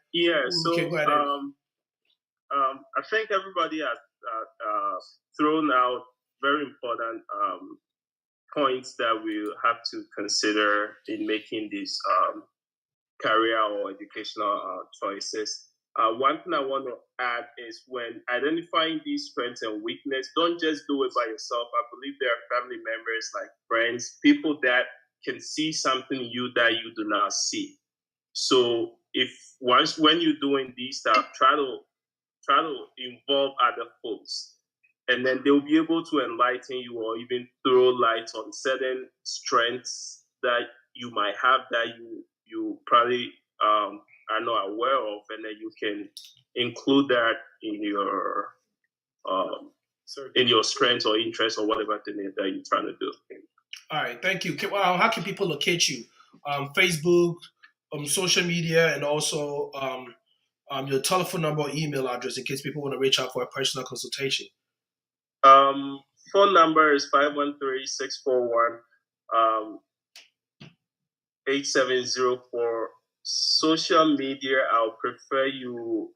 Speaker 3: go ahead. I think everybody has thrown out very important points that we have to consider in making these career or educational choices. One thing I want to add is when identifying these strengths and weakness, don't just do it by yourself. I believe there are family members, like friends, people that can see something in you that you do not see. So when you're doing these stuff, try to involve other folks, and then they'll be able to enlighten you or even throw light on certain strengths that you might have that you probably are not aware of, and then you can include that in your strengths or interests or whatever thing that you're trying to do.
Speaker 1: All right, thank you. How can people locate you? Facebook, social media, and also your telephone number or email address in case people want to reach out for a personal consultation.
Speaker 3: Phone number is 513-641-8704. Social media, I'll prefer you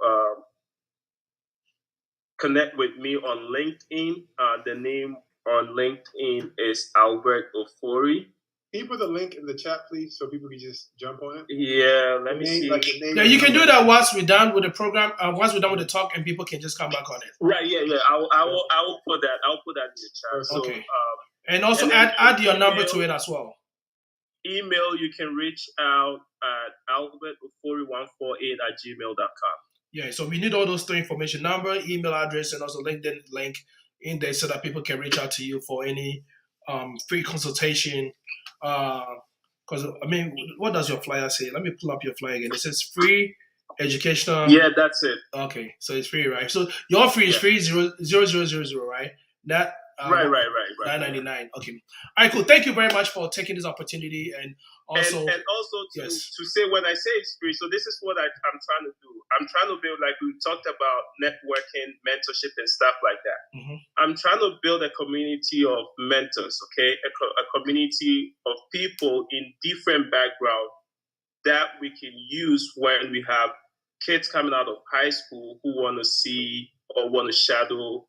Speaker 3: connect with me on LinkedIn. The name on LinkedIn is Albert Ofori.
Speaker 2: Can you put the link in the chat, please, so people can just jump on it?
Speaker 3: Yeah, let me see.
Speaker 1: Yeah, you can do that once we're done with the program. Once we're done with the talk, and people can just come back on it.
Speaker 3: Right. Yeah. I will put that. I'll put that in the chat.
Speaker 1: Okay. So, and also add your number to it as well.
Speaker 3: Email, you can reach out at albertofori148@gmail.com.
Speaker 1: Yeah. So we need all those three information: number, email address, and also LinkedIn link in there so that people can reach out to you for any free consultation. Because what does your flyer say? Let me pull up your flyer again. It says free educational.
Speaker 3: Yeah, that's it.
Speaker 1: Okay, so it's free, right? So your free is free 0000, right? That
Speaker 3: Right.
Speaker 1: $9.99. Okay. All right, cool. Thank you very much for taking this opportunity, and also
Speaker 3: to say, when I say it's free, so this is what I'm trying to do. I'm trying to build, like we talked about, networking, mentorship, and stuff like that.
Speaker 1: Mhm.
Speaker 3: I'm trying to build a community of mentors, okay, a community of people in different backgrounds that we can use when we have kids coming out of high school who want to see or want to shadow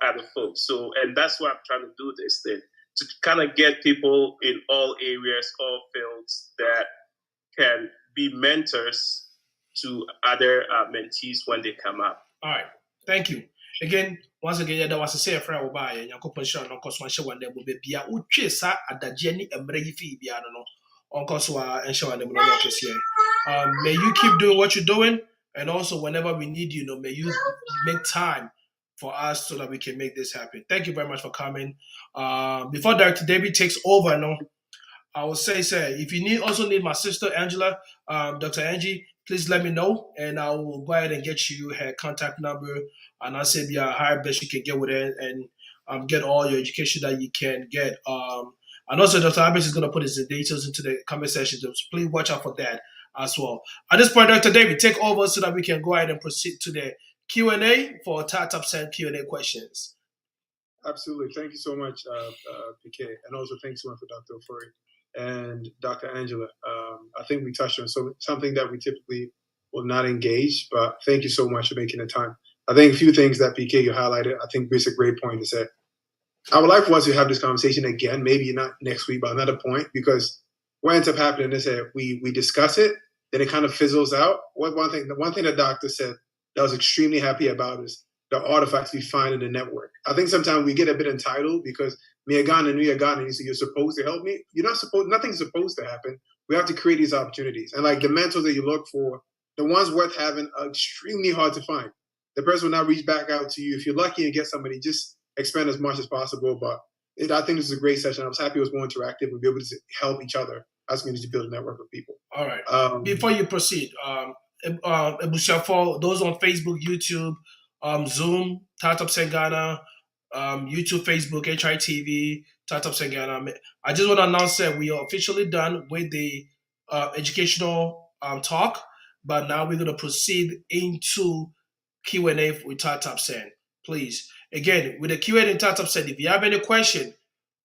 Speaker 3: other folks. So, and that's why I'm trying to do this thing, to kind of get people in all areas, all fields, that can be mentors to other mentees when they come up.
Speaker 1: All right. Thank you. Again, once again, there was a say a friend will buy and Uncle Pension on cost one show one day will be a uchesa at the Jenny and Brady fee piano on Coswa and show and the may you keep doing what you're doing, and also whenever we need you, may you make time for us so that we can make this happen. Thank you very much for coming. Before Director David takes over, I will say, if you also need my sister Angela, Dr. Angie, please let me know, and I will go ahead and get you her contact number, and I'll say how best you can get with her and get all your education that you can get. And also, Dr. Abbas is going to put his details into the comment section, so please watch out for that as well. At this point, Dr. David, take over so that we can go ahead and proceed to the Q&A for Top Send Q&A questions.
Speaker 2: Absolutely. Thank you so much, PK. And also thanks so much for Dr. Ofori and Dr. Angela. I think we touched on something that we typically will not engage, but thank you so much for making the time. I think a few things that PK you highlighted, I think it's a great point to say. I would like for us to have this conversation again, maybe not next week, but another point, because what ends up happening is that we discuss it, then it kind of fizzles out. The one thing the doctor said that I was extremely happy about is the artifacts we find in the network. I think sometimes we get a bit entitled because you're supposed to help me. You're not supposed, nothing's supposed to happen. We have to create these opportunities. And like the mentors that you look for, the ones worth having are extremely hard to find. The person will not reach back out to you. If you're lucky and get somebody, just expand as much as possible. But I think this is a great session. I was happy it was more interactive and be able to help each other as we need to build a network of people.
Speaker 1: All right. Before you proceed, for those on Facebook, YouTube, Zoom, Startup Ghana, YouTube, Facebook, HITV, Startup Ghana. I just want to announce that we are officially done with the educational talk, but now we're going to proceed into Q&A with Startup Send. Please, again, with the Q&A in Startup Send, if you have any question,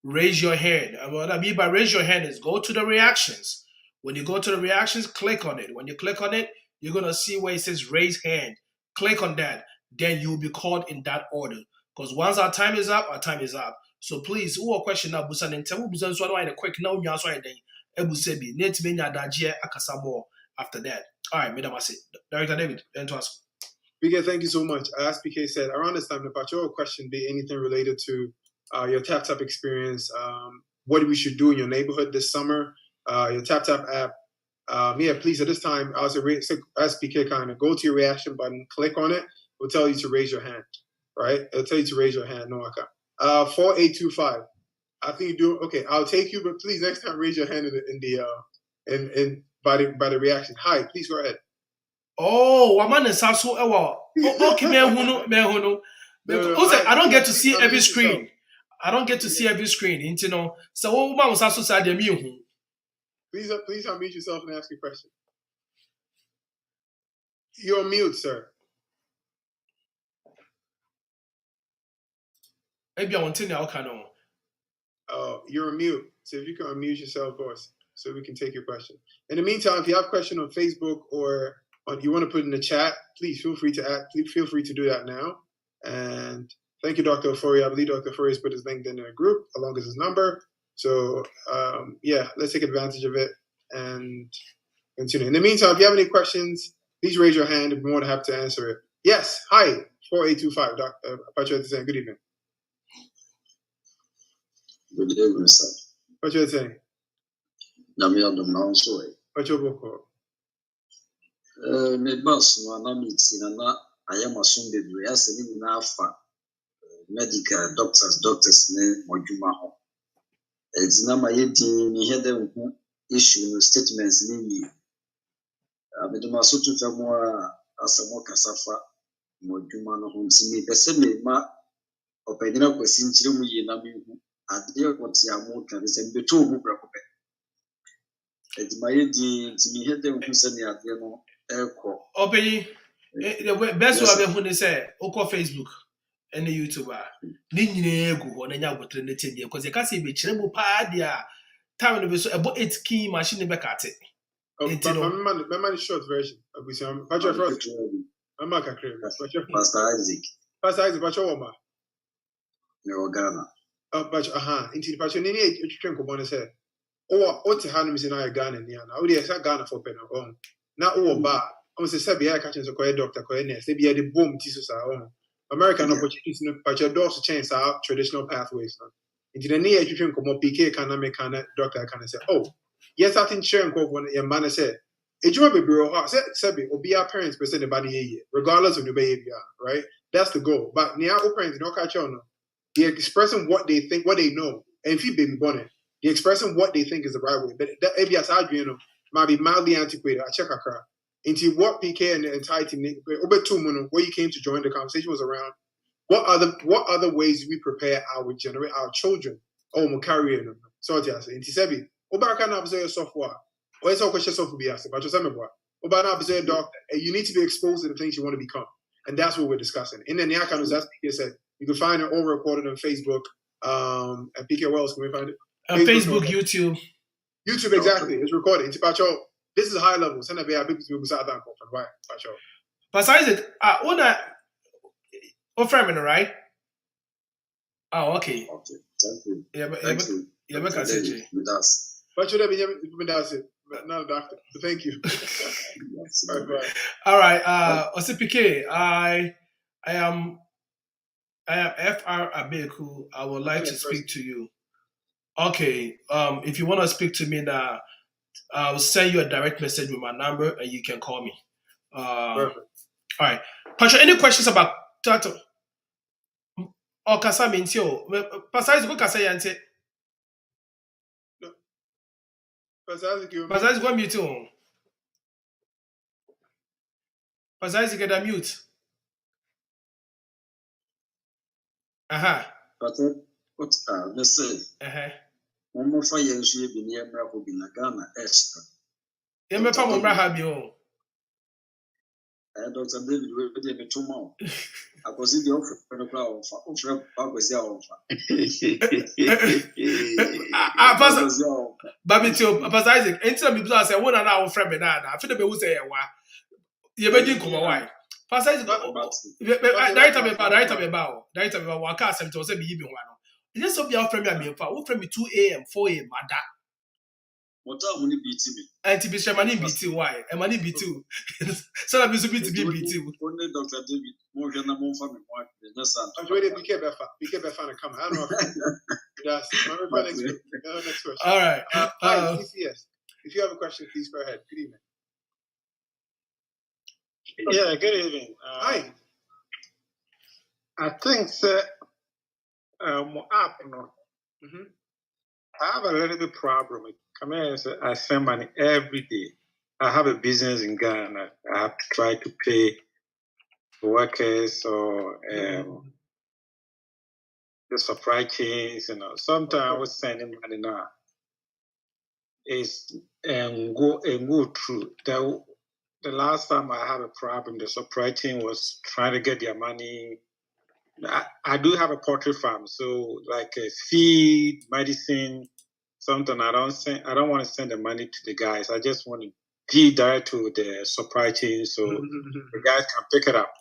Speaker 1: raise your hand. And what I mean by raise your hand is go to the reactions. When you go to the reactions, click on it. When you click on it, you're going to see where it says raise hand. Click on that. Then you will be called in that order. Because once our time is up, our time is up. So please, who are question now? Busan and tell Busan so I quick now. You answer anything. Ebusebi. Net me nyadajie akasa more after that. All right, Madam Ase. Director David, then to us.
Speaker 2: PK, thank you so much. As PK said, around this time, about your question be anything related to your TapTap experience, what we should do in your neighborhood this summer, your TapTap app. Please, at this time, as PK kind of go to your reaction button, click on it. It'll tell you to raise your hand, right? It'll tell you to raise your hand. No, I can't. 4825. I think you do. Okay, I'll take you, but please next time raise your hand by the reaction. Hi, please go ahead.
Speaker 1: Oh, woman is also okay, man. I don't get to see every screen. I don't get to see every screen, you know. So what woman was also said me.
Speaker 2: Please unmute yourself and ask your question. You're on mute, sir.
Speaker 1: Maybe I want to know kind of.
Speaker 2: Oh, you're on mute. So if you can unmute yourself, boss, so we can take your question. In the meantime, if you have a question on Facebook or you want to put in the chat, please feel free to do that now. And thank you, Dr. Ofori. I believe Dr. Ofori has put his LinkedIn in a group along with his number. So let's take advantage of it and continue. In the meantime, if you have any questions, please raise your hand. We'd be more than happy to answer it. Yes. Hi. 4825. Dr. Patrick saying good evening.
Speaker 7: Good evening, sir.
Speaker 2: What you saying? What you book?
Speaker 7: Me boss no na meeting na I am assumed we are sending na fa medical doctors ne modwuma ho. Ezina ma yedi ni head nhu issue no statements ni ni. Abeduma so to famo asamo kasafa modwuma no ho ntimi pese me ma ɔpɛnyina kwasi nkyerɛ mu yie na mehu adeɛ ɔte amo ka ne sɛ mbɛtɔ mu prɛko pɛ ɛdi ma yɛ din nti mehɛ dɛ nhu sɛ ne adeɛ no ɛkɔ
Speaker 1: Open the best
Speaker 7: Yes,
Speaker 1: way
Speaker 7: sir.
Speaker 1: when they say oko Facebook and YouTube ni nyina egu ho na nya gotre ne tie because you can see be kire mu pa dia time no be so about 8 key machine be kate.
Speaker 2: But my man short version. We say Patrick Frost. I'm not Patrick.
Speaker 7: Pastor Isaac
Speaker 2: Pastor Isaac Patrick Woma.
Speaker 7: ne Ghana.
Speaker 2: Patrick into the Patrick ni e twetwe nkomo ne say o te ha no mi say na Ghana ni ana. O dey say Ghana for pen on. Na o ba o say say be catch so koy doctor koy nurse. Say be the boom ti so sa on. American opportunities no Patrick doors chance our traditional pathways no. Into the ni e twetwe nkomo PK kana me kana doctor kana say oh yes I think share nkomo your man say ejuma bebre ho say be obi our parents person the body here regardless of the behavior right that's the goal but now our parents no catch on they're expressing what they think what they know and if you baby born it they're expressing what they think is the right way but that ABS Adriano might be mildly antiquated I check akra into what PK and the entire team where you came to join the conversation was around what other ways do we prepare our children my career so just into sebi obaka na abso software or it's all question software bias but just remember obana abso doctor and you need to be exposed to the things you want to become and that's what we're discussing and then the account is as PK said you can find it all recorded on Facebook and PK Wells can we find it
Speaker 1: Facebook, YouTube
Speaker 2: exactly it's recorded it's Pacho this is high level send a big people beside that right Pacho
Speaker 1: Pastor Isaac una o friend right okay
Speaker 7: Thank you.
Speaker 1: Thank you. Yeah, make a say
Speaker 7: With us.
Speaker 2: But you never that's it. Not a doctor. So thank you.
Speaker 1: All right. Osipike, I am FR Abeku. I would like to speak to you. Okay. If you want to speak to me now, I'll send you a direct message with my number and you can call me.
Speaker 2: Perfect.
Speaker 1: All right. Pastor, any questions about Tato? Or Kasa Mintio? Pastor is go Kasa Yante. Pastor is go mute too. Pastor is get a mute.
Speaker 7: But what let's say one more 5 years you be near Bravo in Ghana extra.
Speaker 1: You may come on Brahabio.
Speaker 7: Dr. David will be there 2 more. I was in the offer for the crowd of was the offer.
Speaker 1: Babitio, Pastor Isaac, anytime people say, one and our friend Benada, I feel the way say, you may come away. Pastor Isaac, right about Waka, and to say, be even one. Just so be our friend, I who friend me 2 a.m., 4 a.m., Mada.
Speaker 7: What time will it be to me?
Speaker 1: And to be sure, money be too. Why? And money be too. So that means to be too.
Speaker 7: Only Dr. David, more than a month from the market.
Speaker 2: I'm ready to be fan of come. I don't know. That's next question.
Speaker 1: All right.
Speaker 2: Hi, CCS. If you have a question, please go ahead. Good evening.
Speaker 8: Yeah, good evening.
Speaker 2: Hi.
Speaker 8: I think app, I have a little bit problem. I send money every day. I have a business in Ghana. I have to try to pay workers or the supply chains. Sometimes I was sending money now. It's go through. The last time I had a problem, the supply chain was trying to get their money. I do have a poultry farm, so like feed, medicine, something. I don't want to send the money to the guys. I just want to feed direct to the supply chain, so the guys can pick it up.